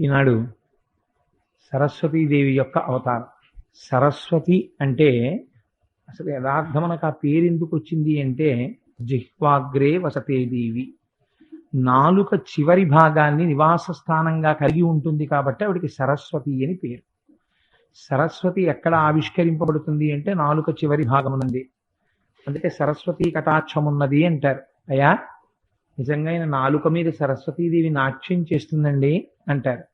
ఈనాడు సరస్వతీదేవి యొక్క అవతారం. సరస్వతి అంటే అసలు యథార్థమనకు ఆ పేరు ఎందుకు వచ్చింది అంటే, జిహ్వాగ్రే వసతే దేవి, నాలుక చివరి భాగాన్ని నివాస స్థానంగా కలిగి ఉంటుంది కాబట్టి ఆవిడికి సరస్వతి అని పేరు. సరస్వతి ఎక్కడ ఆవిష్కరింపబడుతుంది అంటే నాలుక చివరి భాగం ఉన్నది. అందుకే సరస్వతి కటాక్షం ఉన్నది అంటారు. అయ్యా నిజంగా ఆయన నాలుక మీద సరస్వతీదేవి నాట్యం చేస్తుందండి అంటారు.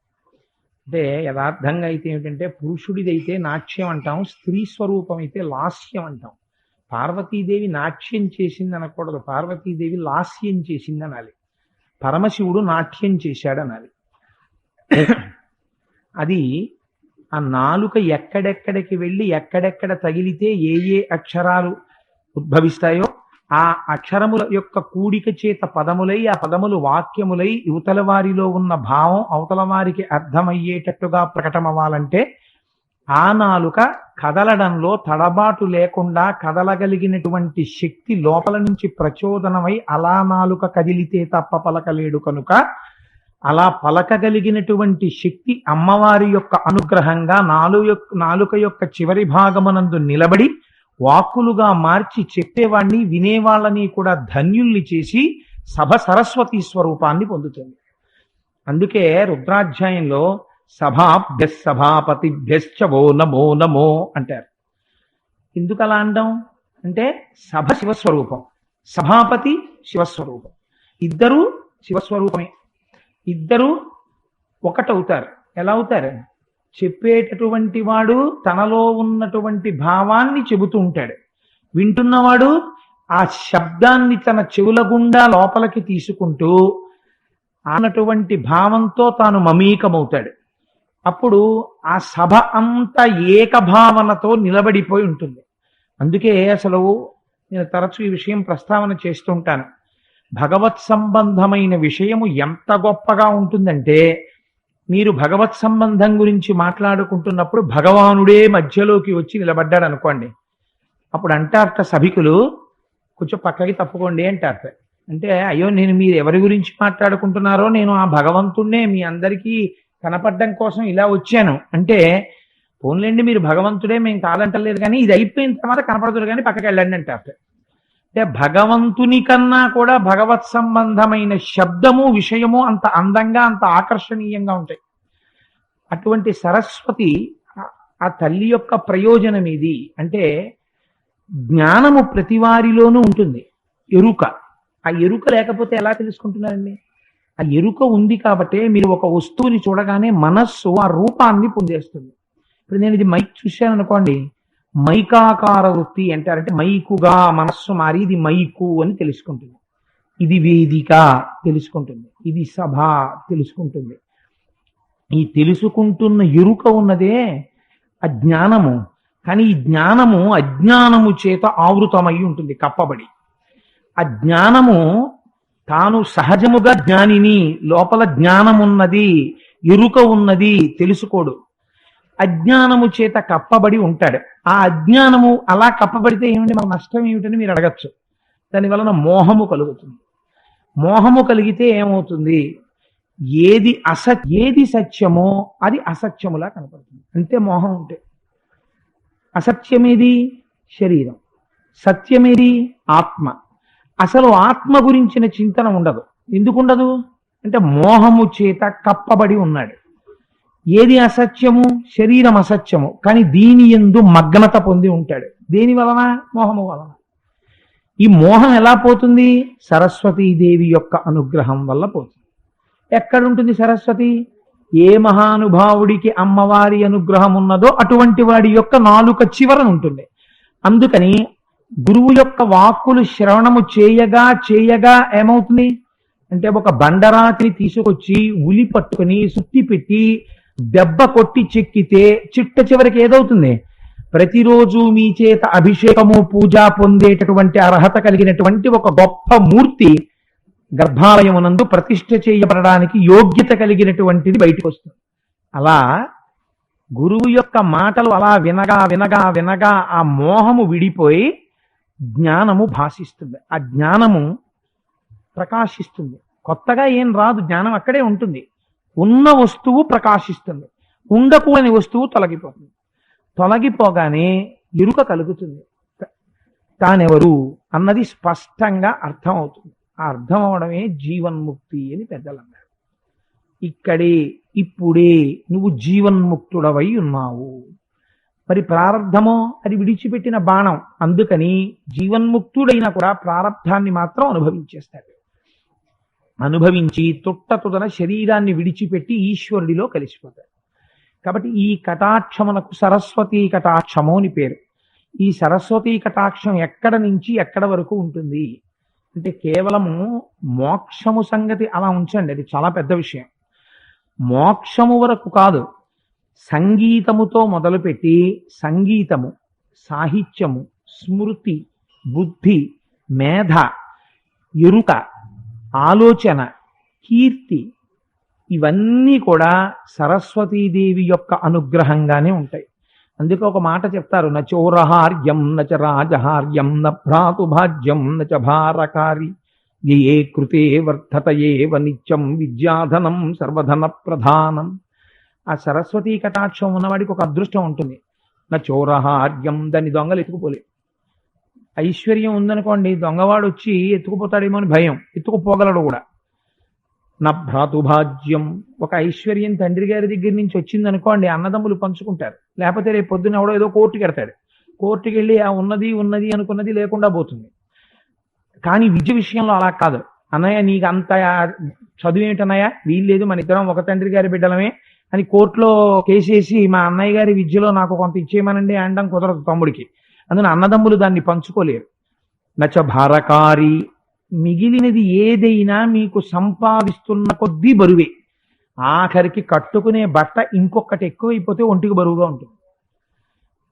అంటే యథార్థంగా అయితే ఏమిటంటే, పురుషుడిదైతే నాట్యం అంటాం, స్త్రీ స్వరూపం అయితే లాస్యం అంటాం. పార్వతీదేవి నాట్యం చేసింది అనకూడదు, పార్వతీదేవి లాస్యం చేసింది అనాలి. పరమశివుడు నాట్యం చేశాడు అనాలి. అది ఆ నాలుక ఎక్కడెక్కడికి వెళ్ళి ఎక్కడెక్కడ తగిలితే ఏ ఏ అక్షరాలు ఉద్భవిస్తాయో ఆ అక్షరముల యొక్క కూడిక చేత పదములై, ఆ పదములు వాక్యములై యువతల వారిలో ఉన్న భావం అవతల వారికి అర్థమయ్యేటట్టుగా ప్రకటమవ్వాలంటే ఆ నాలుక కదలడంలో తడబాటు లేకుండా కదలగలిగినటువంటి శక్తి లోపల నుంచి ప్రచోదనమై అలా నాలుక కదిలితే తప్ప పలకలేడు కనుక అలా పలకగలిగినటువంటి శక్తి అమ్మవారి యొక్క అనుగ్రహంగా నాలుక యొక్క చివరి భాగమునందు నిలబడి వాక్కులుగా మార్చి చెప్పేవాణ్ణి వినేవాళ్ళని కూడా ధన్యుల్ని చేసి సభ సరస్వతీ స్వరూపాన్ని పొందుతుంది. అందుకే రుద్రాధ్యాయంలో సభాభ్య సభాపతిభ్యశ్చ వో నమో నమో అంటారు. ఎందుకు అలా అంటాం అంటే, సభ శివస్వరూపం, సభాపతి శివస్వరూపం, ఇద్దరు శివస్వరూపమే. ఇద్దరు ఒకటవుతారు. ఎలా అవుతారు? చెప్పేటటువంటి వాడు తనలో ఉన్నటువంటి భావాన్ని చెబుతూ ఉంటాడు, వింటున్నవాడు ఆ శబ్దాన్ని తన చెవుల గుండా లోపలికి తీసుకుంటూ అన్నటువంటి భావంతో తాను మమేకమవుతాడు. అప్పుడు ఆ సభ అంతా ఏకభావనతో నిలబడిపోయి ఉంటుంది. అందుకే అసలు నేను తరచూ ఈ విషయం ప్రస్తావన చేస్తుంటాను. భగవత్ సంబంధమైన విషయము ఎంత గొప్పగా ఉంటుందంటే, మీరు భగవత్ సంబంధం గురించి మాట్లాడుకుంటున్నప్పుడు భగవానుడే మధ్యలోకి వచ్చి నిలబడ్డాడు అనుకోండి, అప్పుడు అంటారట సభికులు, కొంచెం పక్కకి తప్పుకోండి అంటారట. అంటే అయ్యో నేను మీరు ఎవరి గురించి మాట్లాడుకుంటున్నారో నేను ఆ భగవంతుణ్ణే మీ అందరికీ కనపడడం కోసం ఇలా వచ్చాను అంటే, పోన్లేండి మీరు భగవంతుడే మేము కాదంటలేదు కానీ ఇది అయిపోయిన తర్వాత కనపడదురు కానీ పక్కకి వెళ్ళండి అంటారట. అంటే భగవంతుని కన్నా కూడా భగవత్ సంబంధమైన శబ్దము విషయము అంత అందంగా అంత ఆకర్షణీయంగా ఉంటాయి. అటువంటి సరస్వతి ఆ తల్లి యొక్క ప్రయోజనం ఇది అంటే, జ్ఞానము ప్రతి వారిలోనూ ఉంటుంది, ఎరుక. ఆ ఎరుక లేకపోతే ఎలా తెలుసుకుంటున్నారండి? ఆ ఎరుక ఉంది కాబట్టి మీరు ఒక వస్తువుని చూడగానే మనస్సు ఆ రూపాన్ని పొందేస్తుంది. ఇప్పుడు నేను ఇది మైక్ చూశాను అనుకోండి, మైకాకార వృత్తి అంటారంటే మైకుగా మనస్సు మారి ఇది మైకు అని తెలుసుకుంటుంది. ఇది వేదిక తెలుసుకుంటుంది, ఇది సభ తెలుసుకుంటుంది. ఈ తెలుసుకుంటున్న ఎరుక ఉన్నదే అజ్ఞానము. కానీ ఈ జ్ఞానము అజ్ఞానము చేత ఆవృతమై ఉంటుంది, కప్పబడి. ఆ జ్ఞానము తాను సహజముగా జ్ఞానిని, లోపల జ్ఞానమున్నది ఎరుక ఉన్నది తెలుసుకోడు, అజ్ఞానము చేత కప్పబడి ఉంటాడు. ఆ అజ్ఞానము అలా కప్పబడితే ఏమిటి, మన నష్టం ఏమిటని మీరు అడగచ్చు. దాని వలన మోహము కలుగుతుంది. మోహము కలిగితే ఏమవుతుంది? ఏది సత్యమో అది అసత్యములా కనపడుతుంది. అంతే మోహం ఉంటే. అసత్యమేది? శరీరం. సత్యమేది? ఆత్మ. అసలు ఆత్మ గురించిన చింతన ఉండదు. ఎందుకుండదు అంటే మోహము చేత కప్పబడి ఉన్నాడు. ఏది అసత్యము? శరీరం అసత్యము, కానీ దీని యందు మగ్నత పొంది ఉంటాడు. దేని వలన? మోహము వలన. ఈ మోహం ఎలా పోతుంది? సరస్వతీదేవి యొక్క అనుగ్రహం వల్ల పోతుంది. ఎక్కడుంటుంది సరస్వతి? ఏ మహానుభావుడికి అమ్మవారి అనుగ్రహం ఉన్నదో అటువంటి వాడి యొక్క నాలుక చివరన ఉంటుంది. అందుకని గురువు యొక్క వాక్కులు శ్రవణము చేయగా ఏమవుతుంది అంటే, ఒక బండరాతిని తీసుకొచ్చి ఉలి పట్టుకుని సుత్తి పెట్టి దెబ్బ కొట్టి చెక్కితే చిట్ట చివరికి ఏదవుతుంది? ప్రతిరోజు మీ చేత అభిషేకము పూజ పొందేటటువంటి అర్హత కలిగినటువంటి ఒక గొప్ప మూర్తి గర్భాలయమునందు ప్రతిష్ఠ చేయబడడానికి యోగ్యత కలిగినటువంటిది బయటకు వస్తుంది. అలా గురువు యొక్క మాటలు అలా వినగా వినగా వినగా ఆ మోహము విడిపోయి జ్ఞానము భాషిస్తుంది. ఆ జ్ఞానము ప్రకాశిస్తుంది. కొత్తగా ఏం రాదు, జ్ఞానం అక్కడే ఉంటుంది. ఉన్న వస్తువు ప్రకాశిస్తుంది, ఉండకూడని వస్తువు తొలగిపోతుంది. తొలగిపోగానే ఎరుక కలుగుతుంది. తానెవరు అన్నది స్పష్టంగా అర్థమవుతుంది. ఆ అర్థం అవడమే జీవన్ముక్తి అని పెద్దలు అన్నారు. ఇక్కడే ఇప్పుడే నువ్వు జీవన్ముక్తుడవై ఉన్నావు. మరి ప్రారంధమో అది విడిచిపెట్టిన బాణం. అందుకని జీవన్ముక్తుడైనా కూడా ప్రారంధాన్ని మాత్రం అనుభవించేస్తాడు. అనుభవించి తుట్టతుదన శరీరాన్ని విడిచిపెట్టి ఈశ్వరుడిలో కలిసిపోతాడు. కాబట్టి ఈ కటాక్షమునకు సరస్వతీ కటాక్షము అని పేరు. ఈ సరస్వతీ కటాక్షం ఎక్కడ నుంచి ఎక్కడ వరకు ఉంటుంది అంటే కేవలము మోక్షము సంగతి అలా ఉంచండి, అది చాలా పెద్ద విషయం. మోక్షము వరకు కాదు, సంగీతముతో మొదలుపెట్టి సంగీతము, సాహిత్యము, స్మృతి, బుద్ధి, మేధ, ఎరుక, ఆలోచన, కీర్తి, ఇవన్నీ కూడా సరస్వతీదేవి యొక్క అనుగ్రహంగానే ఉంటాయి. అందుకే ఒక మాట చెప్తారు, నచోరహార్యం నచ రాజహార్యం న భ్రాతుభాజ్యం నచ భారకారి ఏ కృతే వర్ధత ఏవ నిత్యం విద్యాధనం సర్వధన ప్రధానం. ఆ సరస్వతీ కటాక్షం ఉన్నవాడికి ఒక అదృష్టం ఉంటుంది. నచోరహార్యం, దాన్ని దొంగలు ఎత్తుకుపోలే. ఐశ్వర్యం ఉందనుకోండి, దొంగవాడు వచ్చి ఎత్తుకుపోతాడేమో అని భయం, ఎత్తుకుపోగలడు కూడా. నా భ్రాతుభాజ్యం, ఒక ఐశ్వర్యం తండ్రి గారి దగ్గర నుంచి వచ్చిందనుకోండి, అన్నదమ్ములు పంచుకుంటారు. లేకపోతే రేపు పొద్దున ఎవడో ఏదో కోర్టుకి వెడతాడు, కోర్టుకి వెళ్ళి ఆ ఉన్నది ఉన్నది అనుకున్నది లేకుండా పోతుంది. కానీ విద్య విషయంలో అలా కాదు. అన్నయ్య నీకు అంత చదువు ఏమిటన్నయ్య, వీల్లేదు, మన ఇద్దరం ఒక తండ్రి గారి బిడ్డలమే అని కోర్టులో కేసేసి మా అన్నయ్య గారి విద్యలో నాకు కొంత ఇచ్చేయమనండి అనడం కుదరదు తమ్ముడికి. అందుకని అన్నదమ్ములు దాన్ని పంచుకోలేరు. నచ భారకారి, మిగిలినది ఏదైనా మీకు సంపాదిస్తున్న కొద్దీ బరువే. ఆఖరికి కట్టుకునే బట్ట ఇంకొకటి ఎక్కువైపోతే ఒంటికి బరువుగా ఉంటుంది.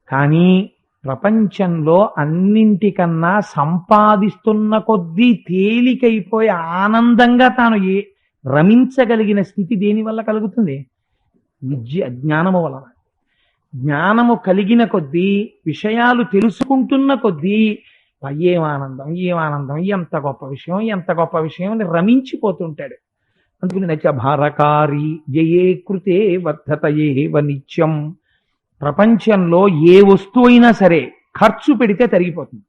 కానీ ప్రపంచంలో అన్నింటికన్నా సంపాదిస్తున్న కొద్దీ తేలికైపోయి ఆనందంగా తాను రమించగలిగిన స్థితి దేనివల్ల కలుగుతుంది? విద్య, జ్ఞానము వలన. జ్ఞానము కలిగిన కొద్దీ, విషయాలు తెలుసుకుంటున్న కొద్దీ ఏం ఆనందం, ఏం ఆనందం, ఎంత గొప్ప విషయం, ఎంత గొప్ప విషయం అని రమించిపోతుంటాడు. అందుకని నచ భారకారి జయే కృతే వర్ధత ఏవ నిత్యం. ప్రపంచంలో ఏ వస్తువు అయినా సరే ఖర్చు పెడితే తరిగిపోతుంది,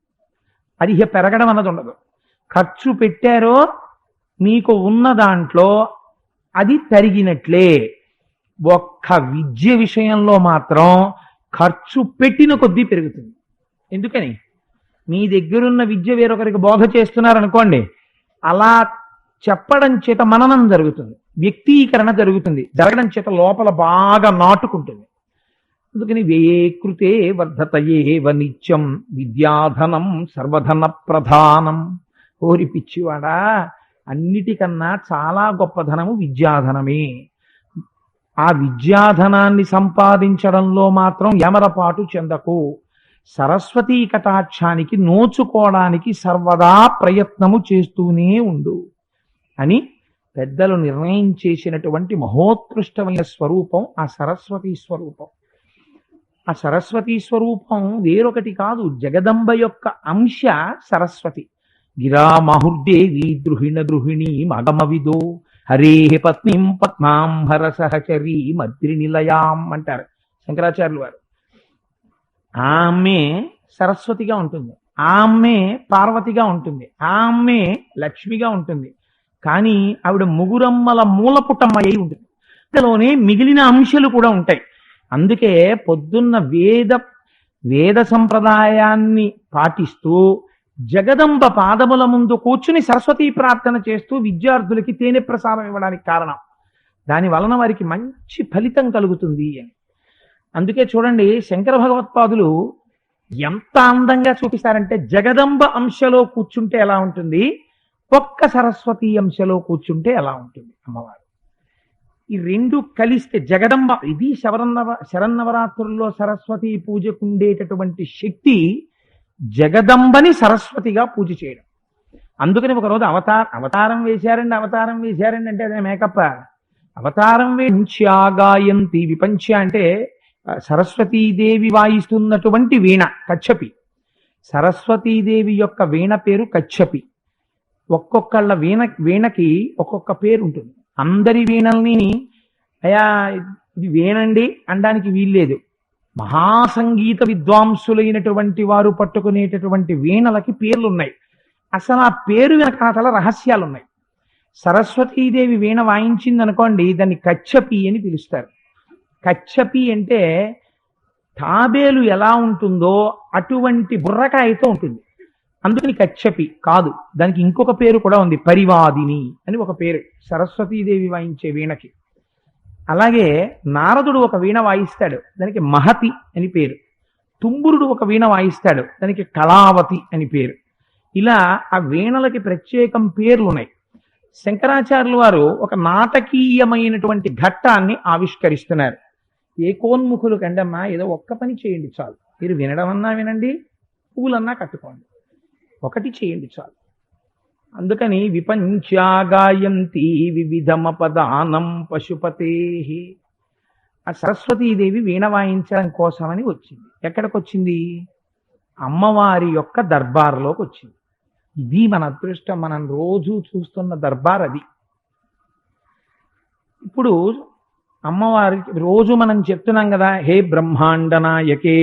అది ఇక పెరగడం అన్నది ఉండదు. ఖర్చు పెట్టారో మీకు ఉన్న దాంట్లో అది తరిగినట్లే. ఒక్క విద్య విషయంలో మాత్రం ఖర్చు పెట్టిన కొద్దీ పెరుగుతుంది. ఎందుకని? మీ దగ్గరున్న విద్య వేరొకరికి బోధ చేస్తున్నారనుకోండి, అలా చెప్పడం చేత మననం జరుగుతుంది, వ్యక్తీకరణ జరుగుతుంది, జరగడం చేత లోపల బాగా నాటుకుంటుంది. అందుకని వ్యయే కృతే వర్ధత ఏవ నిత్యం విద్యాధనం సర్వధన ప్రధానం. ఓరి పిచ్చివాడా, అన్నిటికన్నా చాలా గొప్ప ధనము విద్యాధనమే. ఆ విద్యాధనాన్ని సంపాదించడంలో మాత్రం ఎమరపాటు చెందకు. సరస్వతీ కటాక్షానికి నోచుకోవడానికి సర్వదా ప్రయత్నము చేస్తూనే ఉండు అని పెద్దలు నిర్ణయం చేసినటువంటి మహోత్కృష్టమైన స్వరూపం ఆ సరస్వతీ స్వరూపం. ఆ సరస్వతీ స్వరూపం వేరొకటి కాదు, జగదంబ యొక్క అంశ సరస్వతి. గిరా మాహుర్దేవి ద్రుహిణ గృహిణి మగమవిదో హరే పత్నిం పద్మాం హర సహచరీ మద్రి నిలయాం అంటారు శంకరాచార్యులు వారు. ఆమె సరస్వతిగా ఉంటుంది, ఆమె పార్వతిగా ఉంటుంది, ఆమె లక్ష్మిగా ఉంటుంది. కానీ ఆవిడ ముగురమ్మల మూలపుటమ్మ అయి ఉంటుంది. ఇందులోనే మిగిలిన అంశాలు కూడా ఉంటాయి. అందుకే పొద్దున్న వేద సంప్రదాయాన్ని పాటిస్తూ జగదంబ పాదముల ముందు కూర్చుని సరస్వతీ ప్రార్థన చేస్తూ విద్యార్థులకి తేనె ప్రసాదం ఇవ్వడానికి కారణం. దాని వలన వారికి మంచి ఫలితం కలుగుతుంది అని. అందుకే చూడండి, శంకర భగవత్పాదులు ఎంత అందంగా చూపిస్తారంటే, జగదంబ అంశలో కూర్చుంటే ఎలా ఉంటుంది, ఒక్క సరస్వతీ అంశలో కూర్చుంటే ఎలా ఉంటుంది అమ్మవారు. ఈ రెండు కలిస్తే జగదంబ, ఇది శరన్నవరాత్రుల్లో సరస్వతీ పూజకు ఉండేటటువంటి శక్తి, జగదంబని సరస్వతిగా పూజ చేయడం. అందుకని ఒకరోజు అవతారం వేశారండి అంటే అదే మేకప్. అవతారం వేంఛ్యాగాయంతి, విపంచ అంటే సరస్వతీదేవి వాయిస్తున్నటువంటి వీణ కచ్చపి. సరస్వతీదేవి యొక్క వీణ పేరు కచ్చపి. ఒక్కొక్కళ్ళ వీణకి ఒక్కొక్క పేరు ఉంటుంది. అందరి వీణల్ని అయా ఇది వేనండి అనడానికి వీల్లేదు. మహాసంగీత విద్వాంసులైనటువంటి వారు పట్టుకునేటటువంటి వీణలకి పేర్లున్నాయి. అసలు ఆ పేరు వెనకాతల రహస్యాలున్నాయి. సరస్వతీదేవి వీణ వాయించింది అనుకోండి, దాన్ని కచ్చపి అని పిలుస్తారు. కచ్చపి అంటే తాబేలు ఎలా ఉంటుందో అటువంటి బుర్రకాయతో ఉంటుంది, అందుకని కచ్చపి కాదు. దానికి ఇంకొక పేరు కూడా ఉంది, పరివాదిని అని ఒక పేరు సరస్వతీదేవి వాయించే వీణకి. అలాగే నారదుడు ఒక వీణ వాయిస్తాడు, దానికి మహతి అని పేరు. తుంబురుడు ఒక వీణ వాయిస్తాడు, దానికి కళావతి అని పేరు. ఇలా ఆ వీణలకి ప్రత్యేకం పేర్లు ఉన్నాయి. శంకరాచార్యుల వారు ఒక నాటకీయమైనటువంటి ఘట్టాన్ని ఆవిష్కరిస్తున్నారు. ఏకోన్ముఖులు కండమ్మా, ఏదో ఒక్క పని చేయండి చాలు. మీరు వినడం అన్నా వినండి, పువ్వులన్నా కట్టుకోండి, ఒకటి చేయండి చాలు. అందుకని విపంచాగాయంతి వివిధమపదానం పశుపతే. ఆ సరస్వతీదేవి వీణ వాయించడం కోసమని వచ్చింది. ఎక్కడికి వచ్చింది? అమ్మవారి యొక్క దర్బార్లోకి వచ్చింది. ఇది మన అదృష్టం. మనం రోజు చూస్తున్న దర్బార్ అది. ఇప్పుడు అమ్మవారికి రోజు మనం చెప్తున్నాం కదా, హే బ్రహ్మాండ నాయకే.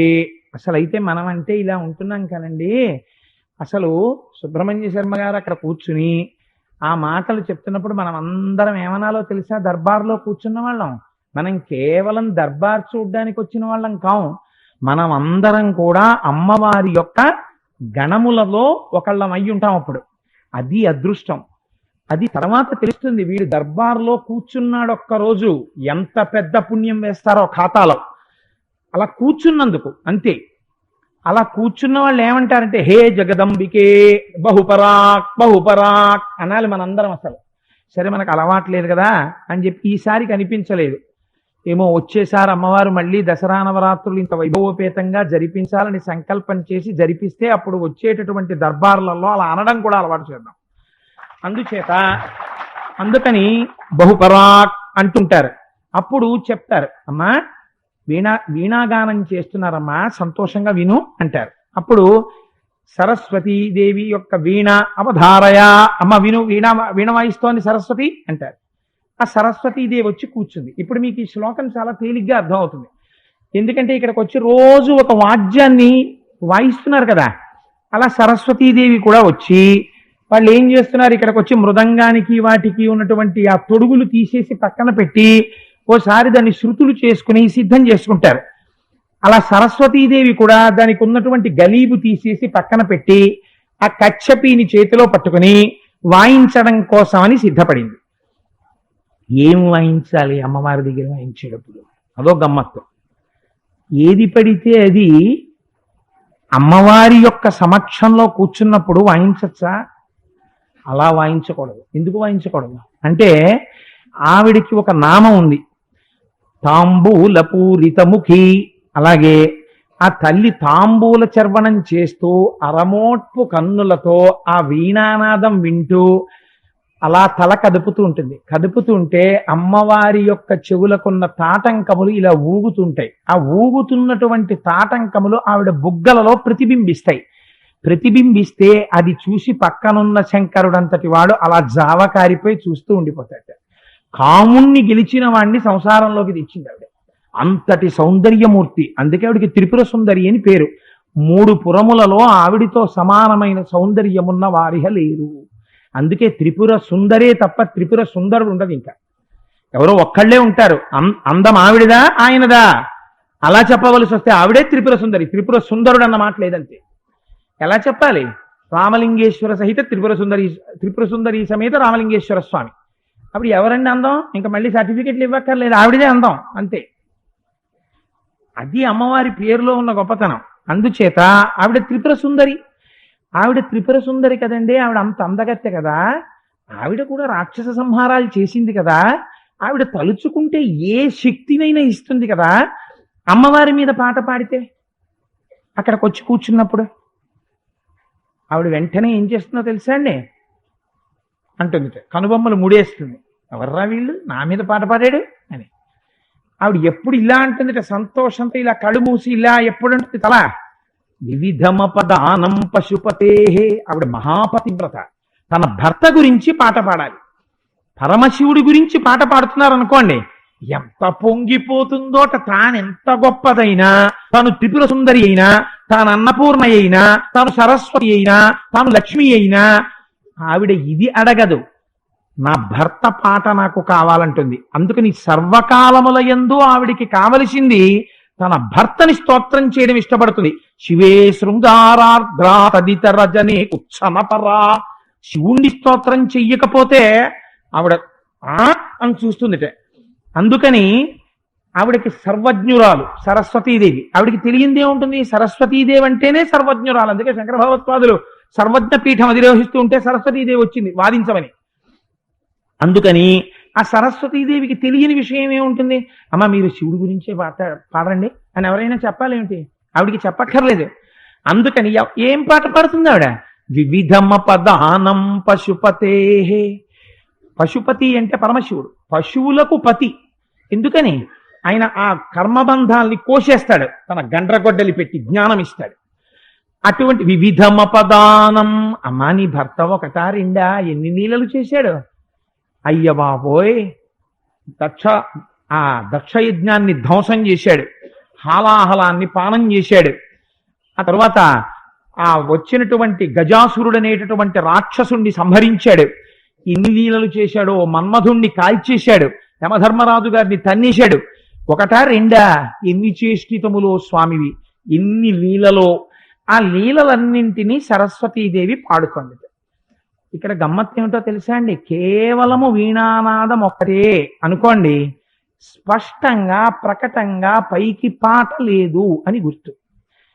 అసలు అయితే మనం అంటే ఇలా ఉంటున్నాం కదండి. అసలు సుబ్రహ్మణ్య శర్మ గారు అక్కడ కూర్చుని ఆ మాటలు చెప్తున్నప్పుడు మనం అందరం ఏమనాలో తెలుసా? దర్బార్లో కూర్చున్న వాళ్ళం. మనం కేవలం దర్బార్ చూడ్డానికి వచ్చిన వాళ్ళం కాం. మనం అందరం కూడా అమ్మవారి యొక్క గణములలో ఒకళ్ళం అయి ఉంటాం. అప్పుడు అది అదృష్టం. అది తర్వాత తెలుస్తుంది. వీడు దర్బార్లో కూర్చున్నాడు ఒక్కరోజు, ఎంత పెద్ద పుణ్యం వేస్తారో ఖాతాలో. అలా కూర్చున్నందుకు అంతే. అలా కూర్చున్న వాళ్ళు ఏమంటారంటే, హే జగదంబికే బహుపరాక్ బహుపరాక్ అనాలి మనందరం. అసలు సరే మనకు అలవాట్లేదు కదా అని చెప్పి ఈసారి కనిపించలేదు. ఏమో వచ్చేసారి అమ్మవారు మళ్ళీ దసరా నవరాత్రులు ఇంత వైభవోపేతంగా జరిపించాలని సంకల్పం చేసి జరిపిస్తే అప్పుడు వచ్చేటటువంటి దర్బార్లలో అలా అనడం కూడా అలవాటు చేద్దాం. అందుకని బహుపరాక్ అంటుంటారు. అప్పుడు చెప్తారు, అమ్మా వీణాగానం చేస్తున్నారమ్మా, సంతోషంగా విను అంటారు. అప్పుడు సరస్వతీదేవి యొక్క వీణ అవధారయ, అమ్మ విను, వీణ వాయిస్తోంది సరస్వతి అంటారు. ఆ సరస్వతీదేవి వచ్చి కూర్చుంది. ఇప్పుడు మీకు ఈ శ్లోకం చాలా తేలిగ్గా అర్థమవుతుంది. ఎందుకంటే ఇక్కడికి వచ్చి రోజు ఒక వాద్యాన్ని వాయిస్తున్నారు కదా, అలా సరస్వతీదేవి కూడా వచ్చి వాళ్ళు ఏం చేస్తున్నారు, ఇక్కడికి వచ్చి మృదంగానికి వాటికి ఉన్నటువంటి ఆ తొడుగులు తీసేసి పక్కన పెట్టి ఓసారి దాన్ని శృతులు చేసుకుని సిద్ధం చేసుకుంటారు. అలా సరస్వతీదేవి కూడా దానికి ఉన్నటువంటి గలీబు తీసేసి పక్కన పెట్టి ఆ కచ్చపీని చేతిలో పట్టుకుని వాయించడం కోసమని సిద్ధపడింది. ఏం వాయించాలి అమ్మవారి దగ్గర వాయించేటప్పుడు? అదో గమ్మత్తు. ఏది పడితే అది అమ్మవారి యొక్క సమక్షంలో కూర్చున్నప్పుడు వాయించచ్చా? అలా వాయించకూడదు. ఎందుకు వాయించకూడదు అంటే, ఆవిడికి ఒక నామం ఉంది, తాంబూల పూరితముఖి. అలాగే ఆ తల్లి తాంబూల చర్వణం చేస్తూ అరమోట్పు కన్నులతో ఆ వీణానాదం వింటూ అలా తల కదుపుతూ ఉంటుంది. కదుపుతుంటే అమ్మవారి యొక్క చెవులకున్న తాటంకములు ఇలా ఊగుతుంటాయి. ఆ ఊగుతున్నటువంటి తాటంకములు ఆవిడ బుగ్గలలో ప్రతిబింబిస్తాయి. ప్రతిబింబిస్తే అది చూసి పక్కనున్న శంకరుడంతటి వాడు అలా జావకారిపోయి చూస్తూ ఉండిపోతాడు. కాముణ్ణి గెలిచిన వాణ్ణి సంసారంలోకి తెచ్చింది ఆవిడ. అంతటి సౌందర్యమూర్తి. అందుకే ఆవిడికి త్రిపుర సుందరి అని పేరు. 3 పురములలో ఆవిడితో సమానమైన సౌందర్యమున్న వారిహ లేరు. అందుకే త్రిపుర సుందరే తప్ప త్రిపుర సుందరుడు ఉండదు. ఇంకా ఎవరో ఒక్కళ్లే ఉంటారు. అందం ఆవిడదా ఆయనదా అలా చెప్పవలసి వస్తే ఆవిడే త్రిపుర సుందరి. త్రిపుర సుందరుడు అన్న మాట లేదంతే. ఎలా చెప్పాలి? రామలింగేశ్వర సహిత త్రిపుర సుందరి సమేత రామలింగేశ్వర స్వామి. అప్పుడు ఎవరండి అందం? ఇంకా మళ్ళీ సర్టిఫికెట్లు ఇవ్వక్కర్లేదు, ఆవిడదే అందం అంతే. అది అమ్మవారి పేరులో ఉన్న గొప్పతనం. అందుచేత ఆవిడ త్రిపుర సుందరి. ఆవిడ త్రిపుర సుందరి కదండి. ఆవిడ అంత అందగత్తె కదా. ఆవిడ కూడా రాక్షస సంహారాలు చేసింది కదా. ఆవిడ తలుచుకుంటే ఏ శక్తినైనా ఇస్తుంది కదా. అమ్మవారి మీద పాట పాడితే అక్కడికి వచ్చి కూర్చున్నప్పుడు ఆవిడ వెంటనే ఏం చేస్తుందో తెలుసా అండి? అంటుంది, కనుబొమ్మలు ముడేస్తుంది. ఎవర్రా వీళ్ళు నా మీద పాట పాడాడు అని. ఆవిడ ఎప్పుడు ఇలా అంటుందిట, సంతోషంతో ఇలా కళ్ళు మూసి ఇలా ఎప్పుడు అంటుంది తల. వివిధమపదానం పశుపతే. ఆవిడ మహాపతివ్రత. తన భర్త గురించి పాట పాడాలి. పరమశివుడి గురించి పాట పాడుతున్నారు అనుకోండి, ఎంత పొంగిపోతుందోట. తానెంత గొప్పదైనా, తాను త్రిపుర సుందరి అయినా, తాను అన్నపూర్ణ అయినా, తాను సరస్వతి అయినా, తాను లక్ష్మి అయినా, ఆవిడ ఇది అడగదు, నా భర్త పాట నాకు కావాలంటుంది. అందుకని సర్వకాలముల యందు ఆవిడికి కావలసింది తన భర్తని స్తోత్రం చేయడం ఇష్టపడుతుంది. శివే శృంగారార్ద్రా తదితర జనే ఉత్సనపరా. శివుణ్ణి స్తోత్రం చెయ్యకపోతే ఆవిడ అని చూస్తుందిట. అందుకని ఆవిడకి సర్వజ్ఞురాలు సరస్వతీదేవి. ఆవిడికి తెలియందే ఉంటుంది. సరస్వతీదేవి అంటేనే సర్వజ్ఞురాలు. అందుకే శంకర భగవత్పాదులు సర్వజ్ఞ పీఠం అధిరోహిస్తూ ఉంటే సరస్వతీదేవి వచ్చింది వాదించమని. అందుకని ఆ సరస్వతీదేవికి తెలియని విషయం ఏముంటుంది? అమ్మ మీరు శివుడి గురించే పాడండి అని ఎవరైనా చెప్పాలేమిటి? ఆవిడికి చెప్పక్కర్లేదు. అందుకని ఏం పాట పాడుతుంది ఆవిడ? వివిధమ పదానం పశుపతే. పశుపతి అంటే పరమశివుడు, పశువులకు పతి. ఎందుకని? ఆయన ఆ కర్మబంధాల్ని కోసేస్తాడు, తన గండ్రగొడ్డలి పెట్టి జ్ఞానం ఇస్తాడు. అటువంటి వివిధమ పదానం. అమ్మా నీ భర్త ఒకటా రెండా ఎన్ని నీళ్ళలు చేశాడు? అయ్య బాబోయ్, దక్షయజ్ఞాన్ని ధ్వంసం చేశాడు, హాలాహలాన్ని పానం చేశాడు. ఆ తర్వాత ఆ వచ్చినటువంటి గజాసురుడు అనేటటువంటి రాక్షసుణ్ణి సంహరించాడు. ఎన్ని లీలలు చేశాడో! మన్మధుణ్ణి కాల్చేశాడు, యమధర్మరాజు గారిని తన్నేశాడు. ఒకటా రెండా? ఎన్ని చేష్టితములో స్వామివి, ఎన్ని లీలలో! ఆ లీలలన్నింటినీ సరస్వతీదేవి పాడుతుంది. ఇక్కడ గమ్మత్తు ఏమిటో తెలుసా అండి? కేవలము వీణానాదం ఒక్కటే అనుకోండి, స్పష్టంగా ప్రకటంగా పైకి పాట లేదు అని గుర్తు.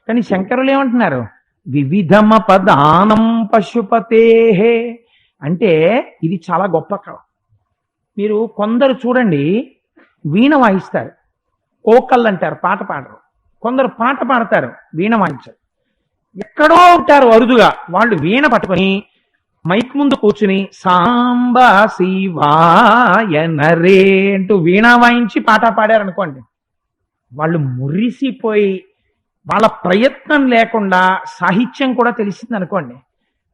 కానీ శంకరులు ఏమంటున్నారు? వివిధమ పదానం పశుపతే అంటే ఇది చాలా గొప్ప కళ. మీరు కొందరు చూడండి, వీణ వాయిస్తారు, కోకళ్ళు అంటారు, పాట పాడరు. కొందరు పాట పాడతారు, వీణ వాయించరు. ఎక్కడో ఉంటారు అరుదుగా, వాళ్ళు వీణ పట్టుకొని మైక్ ముందు కూర్చుని సాంబా శివాయనరే అంటూ వీణ వాయించి పాట పాడారనుకోండి, వాళ్ళు మురిసిపోయి వాళ్ళ ప్రయత్నం లేకుండా సాహిత్యం కూడా తెలిసింది అనుకోండి,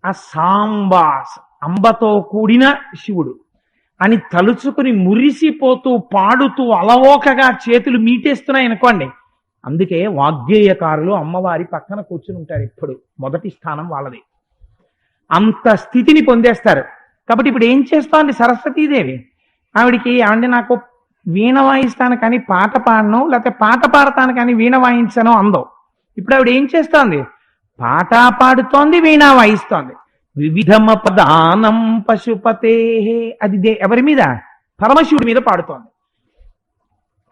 ఆ సాంబా అంబతో కూడిన శివుడు అని తలుచుకుని మురిసిపోతూ పాడుతూ అలవోకగా చేతులు మీటేస్తున్నాయి అనుకోండి. అందుకే వాగ్గేయకారులు అమ్మవారి పక్కన కూర్చుని ఉంటారు, ఎప్పుడు మొదటి స్థానం వాళ్ళది. అంత స్థితిని పొందేస్తారు. కాబట్టి ఇప్పుడు ఏం చేస్తోంది సరస్వతీదేవి? ఆవిడికి ఏమంటే నాకు వీణ వాయిస్తాను కానీ పాట పాడను, లేకపోతే పాట పాడతాను కానీ వీణ వాయించను అందో. ఇప్పుడు ఆవిడ ఏం చేస్తోంది? పాట పాడుతోంది, వీణ వాయిస్తోంది. వివిధమ పదానం పశుపతే. అది ఎవరి మీద? పరమశివుడి మీద పాడుతోంది.